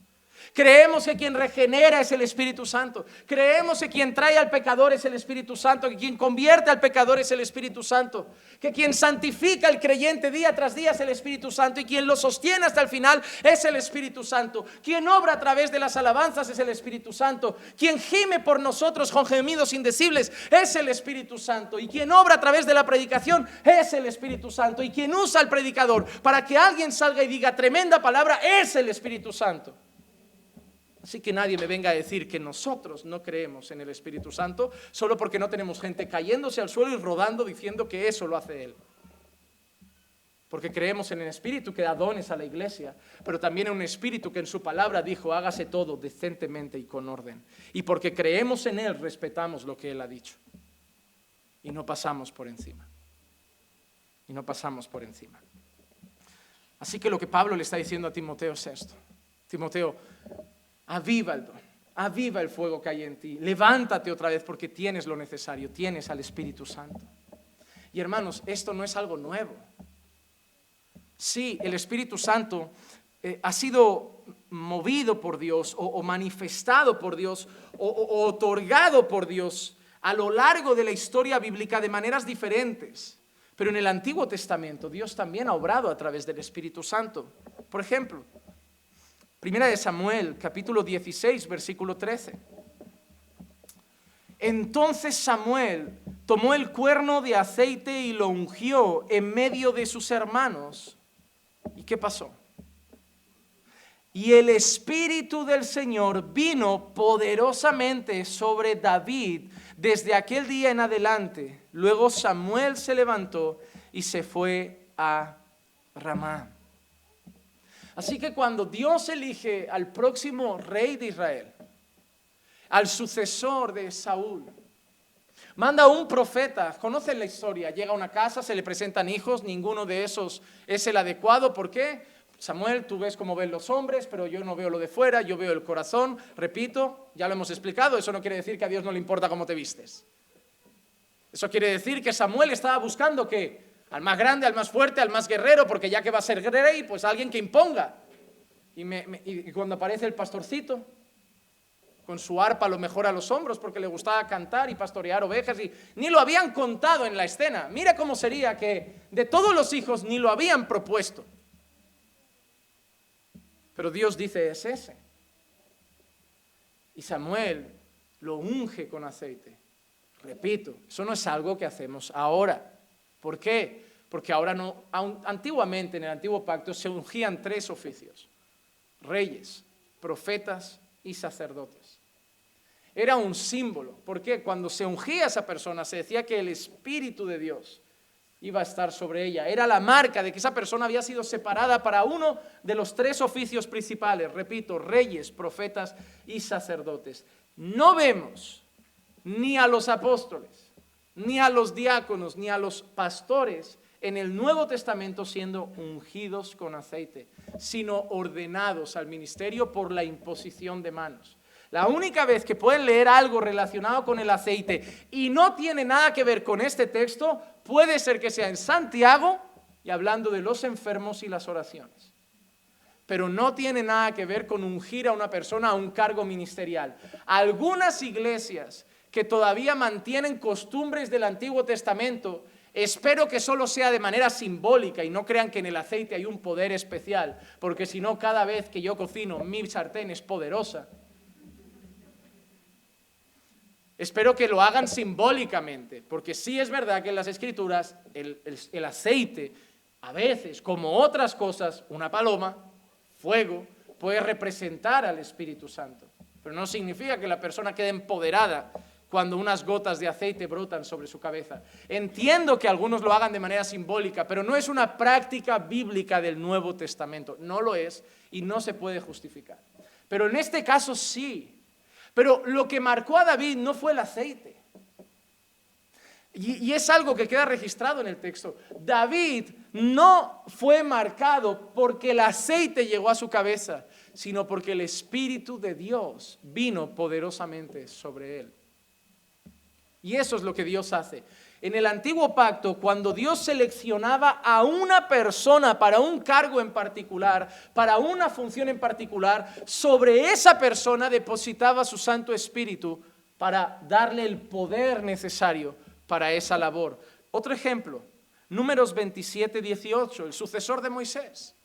Creemos que quien regenera es el Espíritu Santo. Creemos que quien trae al pecador es el Espíritu Santo, que quien convierte al pecador es el Espíritu Santo, que quien santifica al creyente día tras día es el Espíritu Santo y quien lo sostiene hasta el final es el Espíritu Santo. Quien obra a través de las alabanzas es el Espíritu Santo. Quien gime por nosotros con gemidos indecibles es el Espíritu Santo. Y quien obra a través de la predicación es el Espíritu Santo. Y quien usa al predicador para que alguien salga y diga tremenda palabra es el Espíritu Santo. Así que nadie me venga a decir que nosotros no creemos en el Espíritu Santo solo porque no tenemos gente cayéndose al suelo y rodando diciendo que eso lo hace Él. Porque creemos en el Espíritu que da dones a la iglesia, pero también en un Espíritu que en su palabra dijo, hágase todo decentemente y con orden. Y porque creemos en Él, respetamos lo que Él ha dicho. Y no pasamos por encima. Y no pasamos por encima. Así que lo que Pablo le está diciendo a Timoteo es esto. Timoteo, aviva el don, aviva el fuego que hay en ti, levántate otra vez porque tienes lo necesario, tienes al Espíritu Santo. Y hermanos, esto no es algo nuevo. Sí, el Espíritu Santo ha sido movido por Dios o manifestado por Dios o otorgado por Dios a lo largo de la historia bíblica de maneras diferentes. Pero en el Antiguo Testamento Dios también ha obrado a través del Espíritu Santo. Por ejemplo, Primera de Samuel, capítulo 16, versículo 13. Entonces Samuel tomó el cuerno de aceite y lo ungió en medio de sus hermanos. ¿Y qué pasó? Y el Espíritu del Señor vino poderosamente sobre David desde aquel día en adelante. Luego Samuel se levantó y se fue a Ramá. Así que cuando Dios elige al próximo rey de Israel, al sucesor de Saúl, manda a un profeta. Conocen la historia, llega a una casa, se le presentan hijos, ninguno de esos es el adecuado. ¿Por qué? Samuel, tú ves cómo ven los hombres, pero yo no veo lo de fuera, yo veo el corazón. Repito, ya lo hemos explicado, eso no quiere decir que a Dios no le importa cómo te vistes. Eso quiere decir que Samuel estaba buscando ¿qué? Al más grande, al más fuerte, al más guerrero, porque ya que va a ser rey, pues alguien que imponga. Y cuando aparece el pastorcito, con su arpa a lo mejor a los hombros, porque le gustaba cantar y pastorear ovejas, y ni lo habían contado en la escena. Mira cómo sería que de todos los hijos ni lo habían propuesto. Pero Dios dice, es ese. Y Samuel lo unge con aceite. Repito, eso no es algo que hacemos ahora. ¿Por qué? Porque ahora no, antiguamente en el antiguo pacto se ungían 3 oficios: reyes, profetas y sacerdotes. Era un símbolo, porque cuando se ungía a esa persona se decía que el Espíritu de Dios iba a estar sobre ella. Era la marca de que esa persona había sido separada para uno de los 3 oficios principales. Repito, reyes, profetas y sacerdotes. No vemos ni a los apóstoles, ni a los diáconos, ni a los pastores en el Nuevo Testamento siendo ungidos con aceite, sino ordenados al ministerio por la imposición de manos. La única vez que pueden leer algo relacionado con el aceite y no tiene nada que ver con este texto, puede ser que sea en Santiago y hablando de los enfermos y las oraciones. Pero no tiene nada que ver con ungir a una persona a un cargo ministerial. Algunas iglesias que todavía mantienen costumbres del Antiguo Testamento, espero que solo sea de manera simbólica y no crean que en el aceite hay un poder especial, porque si no, cada vez que yo cocino, mi sartén es poderosa. Espero que lo hagan simbólicamente, porque sí es verdad que en las Escrituras el aceite, a veces, como otras cosas, una paloma, fuego, puede representar al Espíritu Santo. Pero no significa que la persona quede empoderada cuando unas gotas de aceite brotan sobre su cabeza. Entiendo que algunos lo hagan de manera simbólica, pero no es una práctica bíblica del Nuevo Testamento. No lo es y no se puede justificar. Pero en este caso sí. Pero lo que marcó a David no fue el aceite. Y es algo que queda registrado en el texto. David no fue marcado porque el aceite llegó a su cabeza, sino porque el Espíritu de Dios vino poderosamente sobre él. Y eso es lo que Dios hace. En el antiguo pacto, cuando Dios seleccionaba a una persona para un cargo en particular, para una función en particular, sobre esa persona depositaba su Santo Espíritu para darle el poder necesario para esa labor. Otro ejemplo, Números 27, 18, el sucesor de Moisés.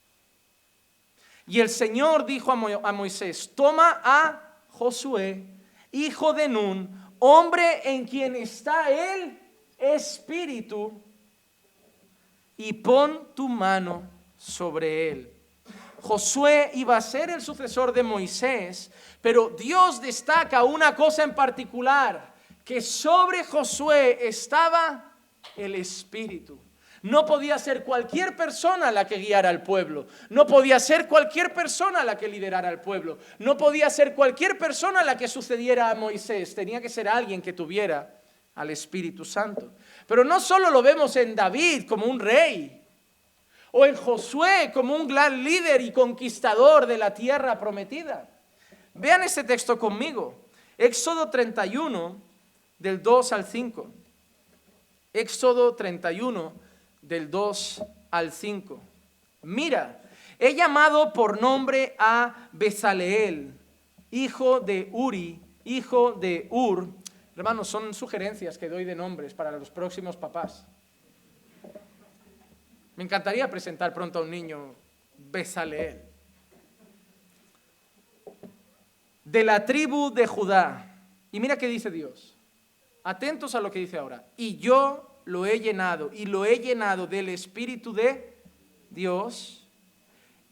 Y el Señor dijo a Moisés, toma a Josué, hijo de Nun, hombre en quien está el Espíritu, y pon tu mano sobre él. Josué iba a ser el sucesor de Moisés, pero Dios destaca una cosa en particular, que sobre Josué estaba el Espíritu. No podía ser cualquier persona la que guiara al pueblo. No podía ser cualquier persona la que liderara al pueblo. No podía ser cualquier persona la que sucediera a Moisés. Tenía que ser alguien que tuviera al Espíritu Santo. Pero no solo lo vemos en David como un rey, o en Josué como un gran líder y conquistador de la tierra prometida. Vean este texto conmigo. Éxodo 31, del 2 al 5. Éxodo 31, del 2 al 5. Mira, he llamado por nombre a Bezaleel, hijo de Uri, hijo de Ur. Hermanos, son sugerencias que doy de nombres para los próximos papás. Me encantaría presentar pronto a un niño Bezaleel. De la tribu de Judá. Y mira qué dice Dios. Atentos a lo que dice ahora. Y yo lo he llenado, y lo he llenado del Espíritu de Dios.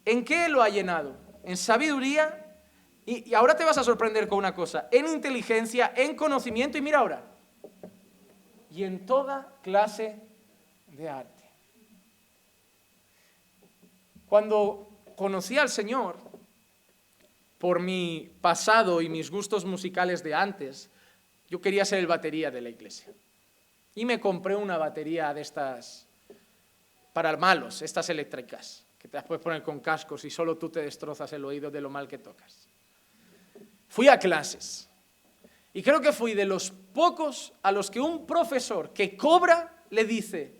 ¿En qué lo ha llenado? En sabiduría, y ahora te vas a sorprender con una cosa, en inteligencia, en conocimiento, y mira ahora, y en toda clase de arte. Cuando conocí al Señor, por mi pasado y mis gustos musicales de antes, yo quería ser el batería de la iglesia. Y me compré una batería de estas para malos, estas eléctricas, que te las puedes poner con cascos y solo tú te destrozas el oído de lo mal que tocas. Fui a clases y creo que fui de los pocos a los que un profesor que cobra le dice,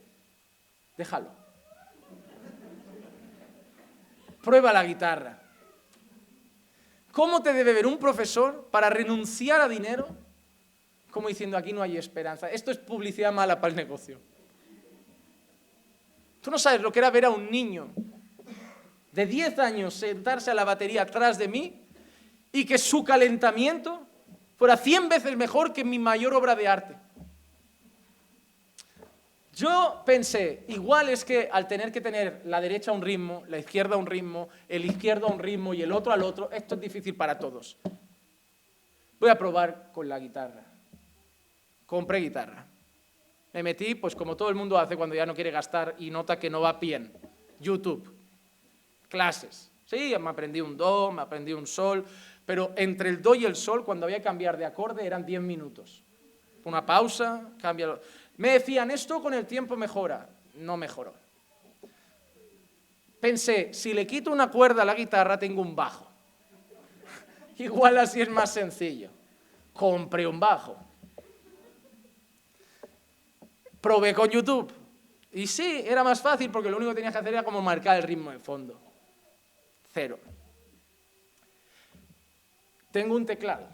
déjalo, prueba la guitarra. ¿Cómo te debe ver un profesor para renunciar a dinero? Como diciendo, aquí no hay esperanza. Esto es publicidad mala para el negocio. Tú no sabes lo que era ver a un niño de 10 años sentarse a la batería atrás de mí y que su calentamiento fuera 100 veces mejor que mi mayor obra de arte. Yo pensé, igual es que al tener que tener la derecha a un ritmo, la izquierda a un ritmo, el izquierdo a un ritmo y el otro al otro, esto es difícil para todos. Voy a probar con la guitarra. Compré guitarra. Me metí, pues como todo el mundo hace cuando ya no quiere gastar y nota que no va bien. YouTube. Clases. Sí, me aprendí un do, me aprendí un sol, pero entre el do y el sol, cuando había que cambiar de acorde, eran 10 minutos. Una pausa, cambia. Me decían, esto con el tiempo mejora. No mejoró. Pensé, si le quito una cuerda a la guitarra, tengo un bajo. Igual así es más sencillo. Compré un bajo. Probé con YouTube. Y sí, era más fácil porque lo único que tenías que hacer era como marcar el ritmo de fondo. 0. Tengo un teclado.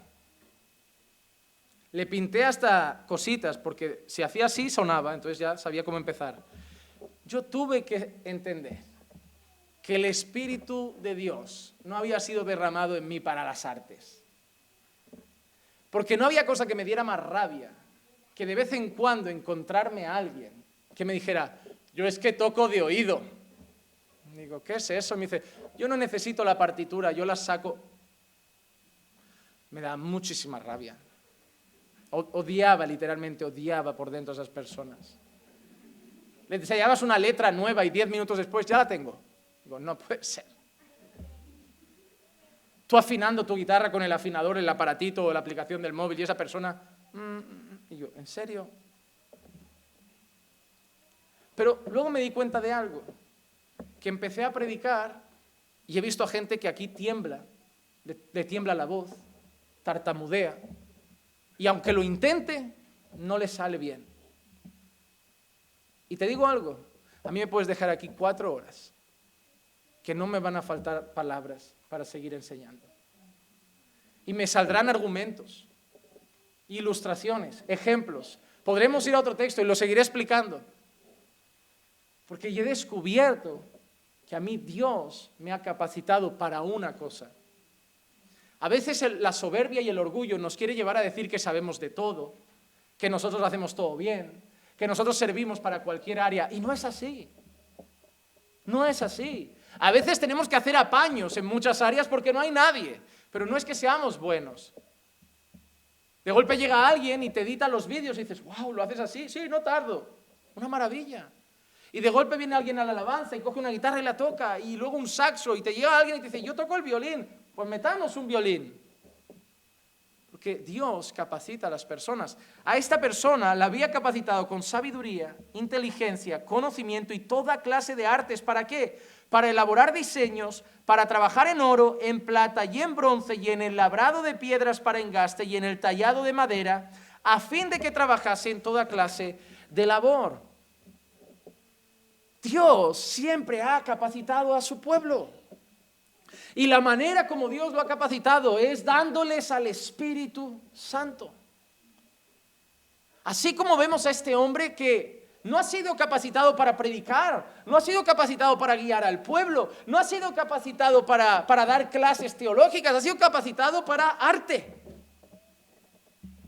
Le pinté hasta cositas porque si hacía así sonaba, entonces ya sabía cómo empezar. Yo tuve que entender que el Espíritu de Dios no había sido derramado en mí para las artes. Porque no había cosa que me diera más rabia que de vez en cuando encontrarme a alguien que me dijera, yo es que toco de oído. Digo, ¿qué es eso? Me dice, yo no necesito la partitura, yo la saco. Me da muchísima rabia. Odiaba, literalmente odiaba por dentro a esas personas. Le enseñabas una letra nueva y 10 minutos después ya la tengo. Digo, no puede ser. Tú afinando tu guitarra con el afinador, el aparatito o la aplicación del móvil y esa persona... Y yo, ¿en serio? Pero luego me di cuenta de algo, que empecé a predicar y he visto a gente que aquí tiembla, le tiembla la voz, tartamudea, y aunque lo intente, no le sale bien. Y te digo algo, a mí me puedes dejar aquí 4 horas, que no me van a faltar palabras para seguir enseñando. Y me saldrán argumentos, ilustraciones, ejemplos. Podremos ir a otro texto y lo seguiré explicando. Porque yo he descubierto que a mí Dios me ha capacitado para una cosa. A veces la soberbia y el orgullo nos quiere llevar a decir que sabemos de todo, que nosotros hacemos todo bien, que nosotros servimos para cualquier área. Y no es así. No es así. A veces tenemos que hacer apaños en muchas áreas porque no hay nadie. Pero no es que seamos buenos. De golpe llega alguien y te edita los vídeos y dices, wow, ¿lo haces así? Sí, no tardo. Una maravilla. Y de golpe viene alguien a la alabanza y coge una guitarra y la toca, y luego un saxo, y te llega alguien y te dice, yo toco el violín, pues metamos un violín. Porque Dios capacita a las personas. A esta persona la había capacitado con sabiduría, inteligencia, conocimiento y toda clase de artes. ¿Para qué? Para elaborar diseños, para trabajar en oro, en plata y en bronce, y en el labrado de piedras para engaste, y en el tallado de madera, a fin de que trabajase en toda clase de labor. Dios siempre ha capacitado a su pueblo. Y la manera como Dios lo ha capacitado es dándoles al Espíritu Santo. Así como vemos a este hombre que no ha sido capacitado para predicar, no ha sido capacitado para guiar al pueblo, no ha sido capacitado para dar clases teológicas, ha sido capacitado para arte,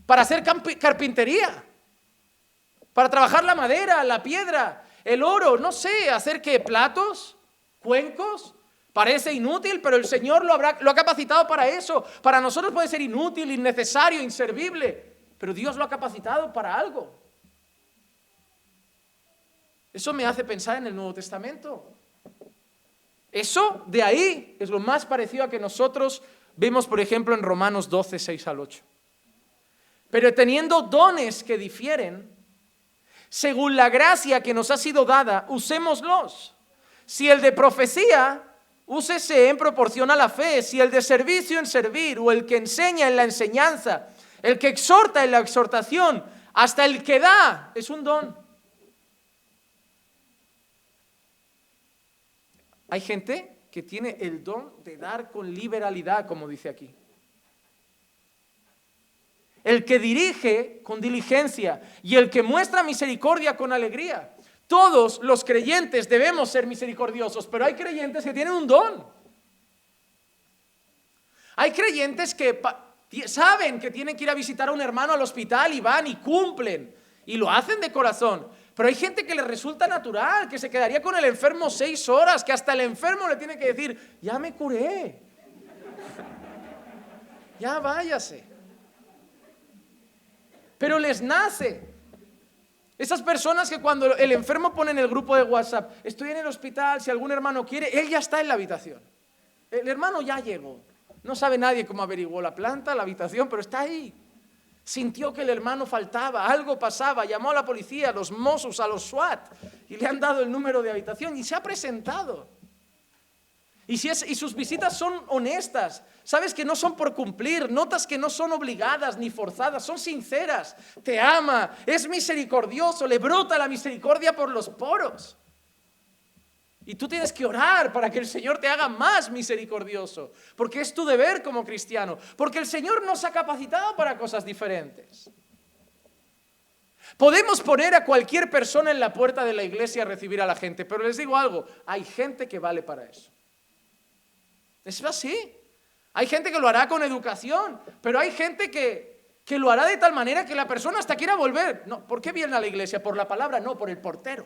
para hacer carpintería, para trabajar la madera, la piedra, el oro, no sé, hacer qué, platos, cuencos. Parece inútil, pero el Señor lo ha capacitado para eso. Para nosotros puede ser inútil, innecesario, inservible, pero Dios lo ha capacitado para algo. Eso me hace pensar en el Nuevo Testamento. Eso de ahí es lo más parecido a que nosotros vemos, por ejemplo, en Romanos 12, 6 al 8. Pero teniendo dones que difieren, según la gracia que nos ha sido dada, usémoslos. Si el de profecía, úsese en proporción a la fe. Si el de servicio, en servir. O el que enseña, en la enseñanza. El que exhorta, en la exhortación. Hasta el que da es un don. Hay gente que tiene el don de dar con liberalidad, como dice aquí. El que dirige con diligencia y el que muestra misericordia con alegría. Todos los creyentes debemos ser misericordiosos, pero hay creyentes que tienen un don. Hay creyentes que saben que tienen que ir a visitar a un hermano al hospital y van y cumplen y lo hacen de corazón. Pero hay gente que le resulta natural, que se quedaría con el enfermo 6 horas, que hasta el enfermo le tiene que decir, ya me curé, ya váyase. Pero les nace. Esas personas que cuando el enfermo pone en el grupo de WhatsApp, estoy en el hospital, si algún hermano quiere, él ya está en la habitación. El hermano ya llegó. No sabe nadie cómo averiguó la planta, la habitación, pero está ahí. Sintió que el hermano faltaba, algo pasaba, llamó a la policía, a los Mossos, a los SWAT, y le han dado el número de habitación y se ha presentado. Y sus visitas son honestas, sabes que no son por cumplir, notas que no son obligadas ni forzadas, son sinceras, te ama, es misericordioso, le brota la misericordia por los poros. Y tú tienes que orar para que el Señor te haga más misericordioso, porque es tu deber como cristiano, porque el Señor nos ha capacitado para cosas diferentes. Podemos poner a cualquier persona en la puerta de la iglesia a recibir a la gente, pero les digo algo, hay gente que vale para eso. Es así. Hay gente que lo hará con educación, pero hay gente que lo hará de tal manera que la persona hasta quiera volver. No, ¿por qué vienen a la iglesia? ¿Por la palabra? No, por el portero.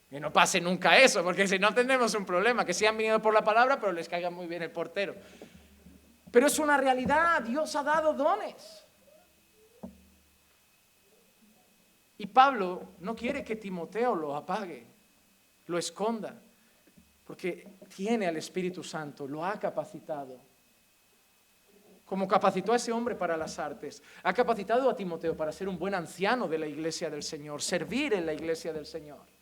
Que no pase nunca eso, porque si no tendremos un problema, que sí han venido por la palabra, pero les caiga muy bien el portero. Pero es una realidad, Dios ha dado dones. Y Pablo no quiere que Timoteo lo apague, lo esconda, porque tiene al Espíritu Santo, lo ha capacitado. Como capacitó a ese hombre para las artes, ha capacitado a Timoteo para ser un buen anciano de la iglesia del Señor, servir en la iglesia del Señor.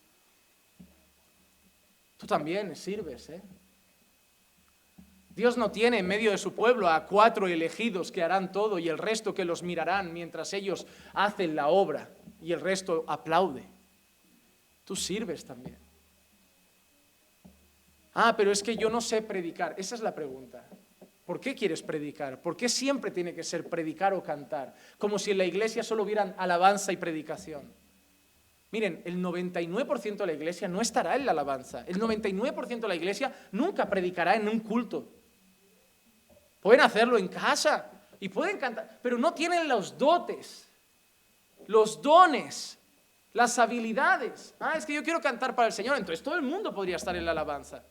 Tú también sirves, Dios no tiene en medio de su pueblo a 4 elegidos que harán todo y el resto que los mirarán mientras ellos hacen la obra y el resto aplaude. Tú sirves también. Pero es que yo no sé predicar. Esa es la pregunta. ¿Por qué quieres predicar? ¿Por qué siempre tiene que ser predicar o cantar? Como si en la iglesia solo hubieran alabanza y predicación. Miren, el 99% de la iglesia no estará en la alabanza. El 99% de la iglesia nunca predicará en un culto. Pueden hacerlo en casa y pueden cantar, pero no tienen los dotes, los dones, las habilidades. Es que yo quiero cantar para el Señor, entonces todo el mundo podría estar en la alabanza.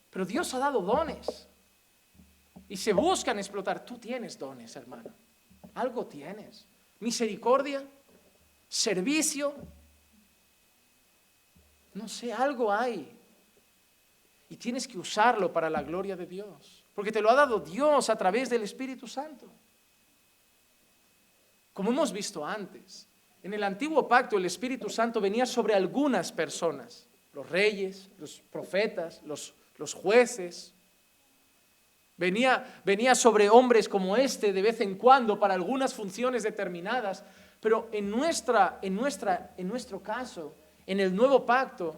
Pero Dios ha dado dones y se buscan explotar. Tú tienes dones, hermano. Algo tienes. Misericordia, servicio, no sé, algo hay. Y tienes que usarlo para la gloria de Dios. Porque te lo ha dado Dios a través del Espíritu Santo. Como hemos visto antes, en el antiguo pacto el Espíritu Santo venía sobre algunas personas. Los reyes, los profetas, los jueces. Venía sobre hombres como este de vez en cuando para algunas funciones determinadas. Pero en nuestro caso, en el nuevo pacto,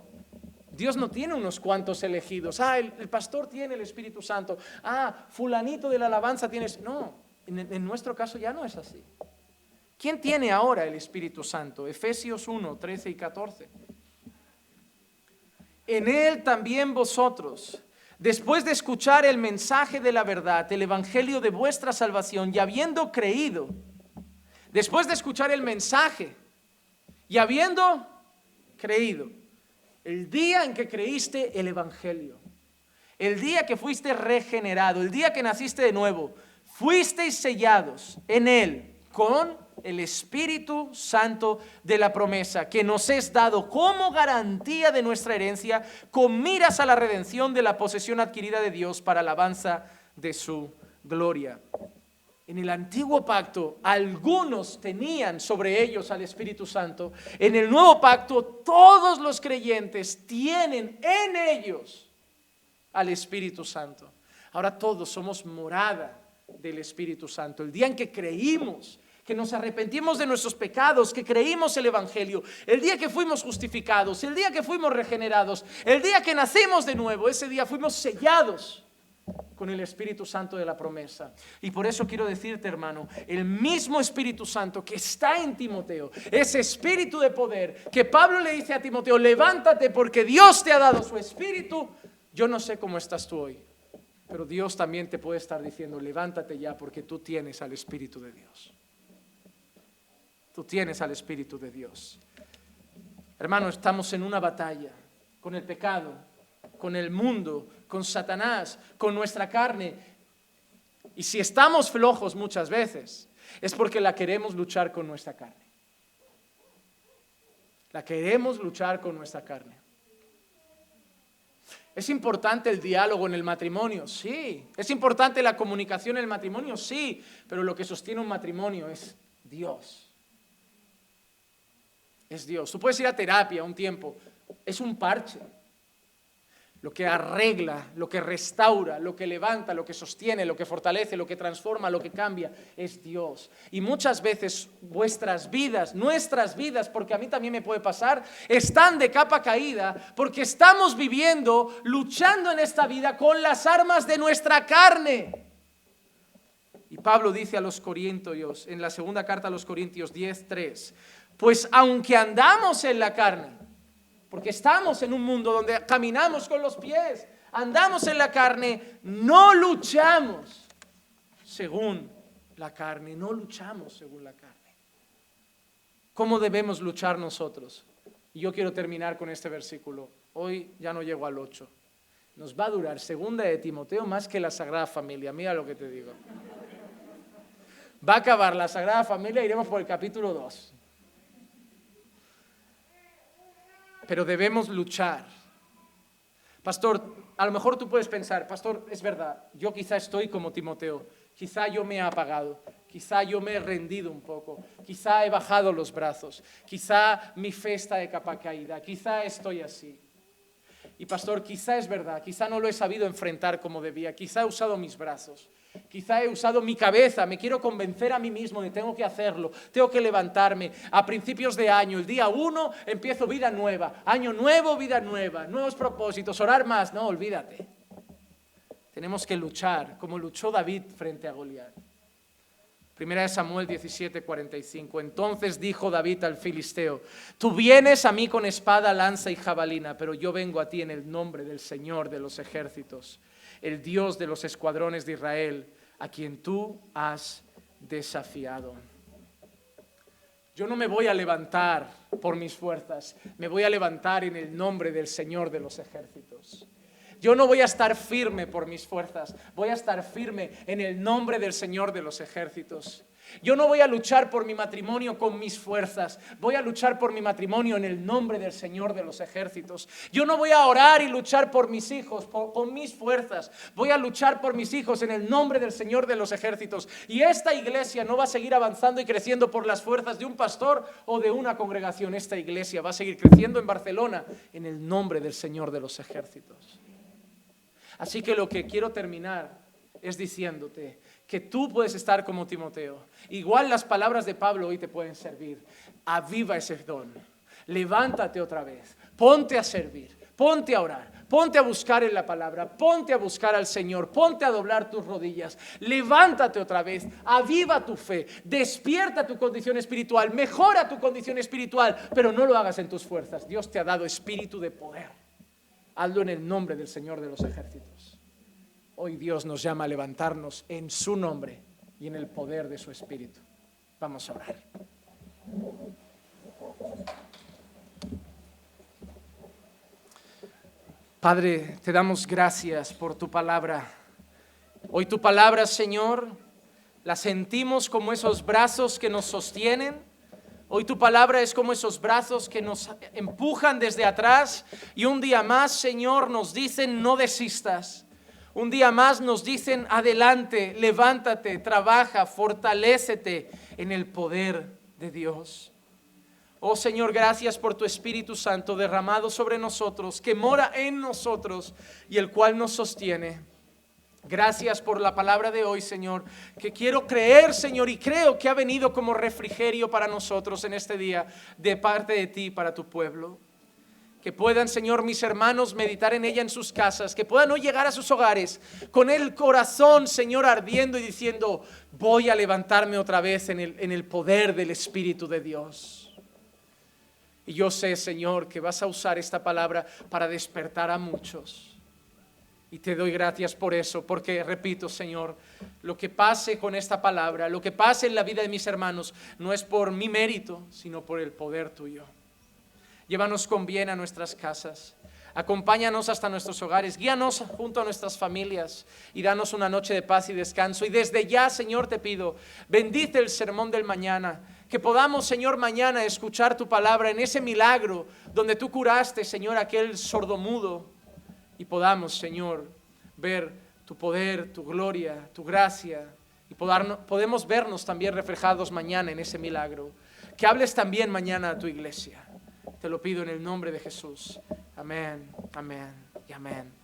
Dios no tiene unos cuantos elegidos. El pastor tiene el Espíritu Santo. Fulanito de la alabanza tiene... No, en nuestro caso ya no es así. ¿Quién tiene ahora el Espíritu Santo? Efesios 1, 13 y 14. En él también vosotros, después de escuchar el mensaje de la verdad, el evangelio de vuestra salvación, y habiendo creído, después de escuchar el mensaje y habiendo creído, el día en que creíste el evangelio, el día que fuiste regenerado, el día que naciste de nuevo, fuisteis sellados en él con el Espíritu Santo de la promesa, que nos es dado como garantía de nuestra herencia, con miras a la redención de la posesión adquirida de Dios para alabanza de su gloria. En el antiguo pacto, algunos tenían sobre ellos al Espíritu Santo. En el nuevo pacto, todos los creyentes tienen en ellos al Espíritu Santo. Ahora todos somos morada del Espíritu Santo. El día en que creímos, que nos arrepentimos de nuestros pecados, que creímos el Evangelio, el día que fuimos justificados, el día que fuimos regenerados, el día que nacimos de nuevo, ese día fuimos sellados con el Espíritu Santo de la promesa. Y por eso quiero decirte, hermano, el mismo Espíritu Santo que está en Timoteo, ese espíritu de poder que Pablo le dice a Timoteo, levántate porque Dios te ha dado su espíritu. Yo no sé cómo estás tú hoy, pero Dios también te puede estar diciendo, levántate ya porque tú tienes al Espíritu de Dios. Tú tienes al Espíritu de Dios. Hermano, estamos en una batalla con el pecado, con el mundo, con Satanás, con nuestra carne. Y si estamos flojos muchas veces, es porque la queremos luchar con nuestra carne. La queremos luchar con nuestra carne. ¿Es importante el diálogo en el matrimonio? Sí. ¿Es importante la comunicación en el matrimonio? Sí. Pero lo que sostiene un matrimonio es Dios. Es Dios. Tú puedes ir a terapia un tiempo. Es un parche. Lo que arregla, lo que restaura, lo que levanta, lo que sostiene, lo que fortalece, lo que transforma, lo que cambia, es Dios. Y muchas veces vuestras vidas, nuestras vidas, porque a mí también me puede pasar, están de capa caída porque estamos viviendo, luchando en esta vida con las armas de nuestra carne. Y Pablo dice a los Corintios, en la segunda carta a los Corintios 10:3, pues aunque andamos en la carne, porque estamos en un mundo donde caminamos con los pies, andamos en la carne, no luchamos según la carne, no luchamos según la carne. ¿Cómo debemos luchar nosotros? Y yo quiero terminar con este versículo. Hoy ya no llego al 8. Nos va a durar segunda de Timoteo más que la Sagrada Familia. Mira lo que te digo. Va a acabar la Sagrada Familia, iremos por el capítulo 2. Pero debemos luchar. Pastor, a lo mejor tú puedes pensar, pastor, es verdad, yo quizá estoy como Timoteo, quizá yo me he apagado, quizá yo me he rendido un poco, quizá he bajado los brazos, quizá mi fe está de capa caída, quizá estoy así. Y pastor, quizá es verdad, quizá no lo he sabido enfrentar como debía, quizá he usado mis brazos, quizá he usado mi cabeza, me quiero convencer a mí mismo de tengo que hacerlo, tengo que levantarme. A principios de año, el día 1, empiezo vida nueva, año nuevo, vida nueva, nuevos propósitos, orar más. No, olvídate. Tenemos que luchar como luchó David frente a Goliat. Primera de Samuel 17:45. Entonces dijo David al filisteo: tú vienes a mí con espada, lanza y jabalina, pero yo vengo a ti en el nombre del Señor de los ejércitos, el Dios de los escuadrones de Israel, a quien tú has desafiado. Yo no me voy a levantar por mis fuerzas, me voy a levantar en el nombre del Señor de los ejércitos. Yo no voy a estar firme por mis fuerzas, voy a estar firme en el nombre del Señor de los ejércitos. Yo no voy a luchar por mi matrimonio con mis fuerzas, voy a luchar por mi matrimonio en el nombre del Señor de los ejércitos. Yo no voy a orar y luchar por mis hijos con mis fuerzas, voy a luchar por mis hijos en el nombre del Señor de los ejércitos. Y esta iglesia no va a seguir avanzando y creciendo por las fuerzas de un pastor o de una congregación. Esta iglesia va a seguir creciendo en Barcelona en el nombre del Señor de los ejércitos. Así que lo que quiero terminar es diciéndote que tú puedes estar como Timoteo. Igual las palabras de Pablo hoy te pueden servir. Aviva ese don. Levántate otra vez. Ponte a servir. Ponte a orar. Ponte a buscar en la palabra. Ponte a buscar al Señor. Ponte a doblar tus rodillas. Levántate otra vez. Aviva tu fe. Despierta tu condición espiritual. Mejora tu condición espiritual. Pero no lo hagas en tus fuerzas. Dios te ha dado espíritu de poder. Hazlo en el nombre del Señor de los ejércitos. Hoy Dios nos llama a levantarnos en su nombre y en el poder de su Espíritu. Vamos a orar. Padre, te damos gracias por tu palabra. Hoy tu palabra, Señor, la sentimos como esos brazos que nos sostienen. Hoy tu palabra es como esos brazos que nos empujan desde atrás y un día más, Señor, nos dicen no desistas. Un día más nos dicen adelante, levántate, trabaja, fortalécete en el poder de Dios. Oh Señor, gracias por tu Espíritu Santo derramado sobre nosotros, que mora en nosotros y el cual nos sostiene. Gracias por la palabra de hoy, Señor, que quiero creer, Señor, y creo que ha venido como refrigerio para nosotros en este día, de parte de ti para tu pueblo. Que puedan, Señor, mis hermanos meditar en ella en sus casas, que puedan hoy llegar a sus hogares con el corazón, Señor, ardiendo y diciendo: voy a levantarme otra vez en el poder del Espíritu de Dios. Y yo sé, Señor, que vas a usar esta palabra para despertar a muchos. Y te doy gracias por eso, porque repito, Señor, lo que pase con esta palabra, lo que pase en la vida de mis hermanos, no es por mi mérito, sino por el poder tuyo. Llévanos con bien a nuestras casas, acompáñanos hasta nuestros hogares, guíanos junto a nuestras familias y danos una noche de paz y descanso. Y desde ya, Señor, te pido, bendice el sermón del mañana, que podamos, Señor, mañana escuchar tu palabra en ese milagro donde tú curaste, Señor, aquel sordomudo. Y podamos, Señor, ver tu poder, tu gloria, tu gracia. Y podemos vernos también reflejados mañana en ese milagro. Que hables también mañana a tu iglesia. Te lo pido en el nombre de Jesús. Amén, amén y amén.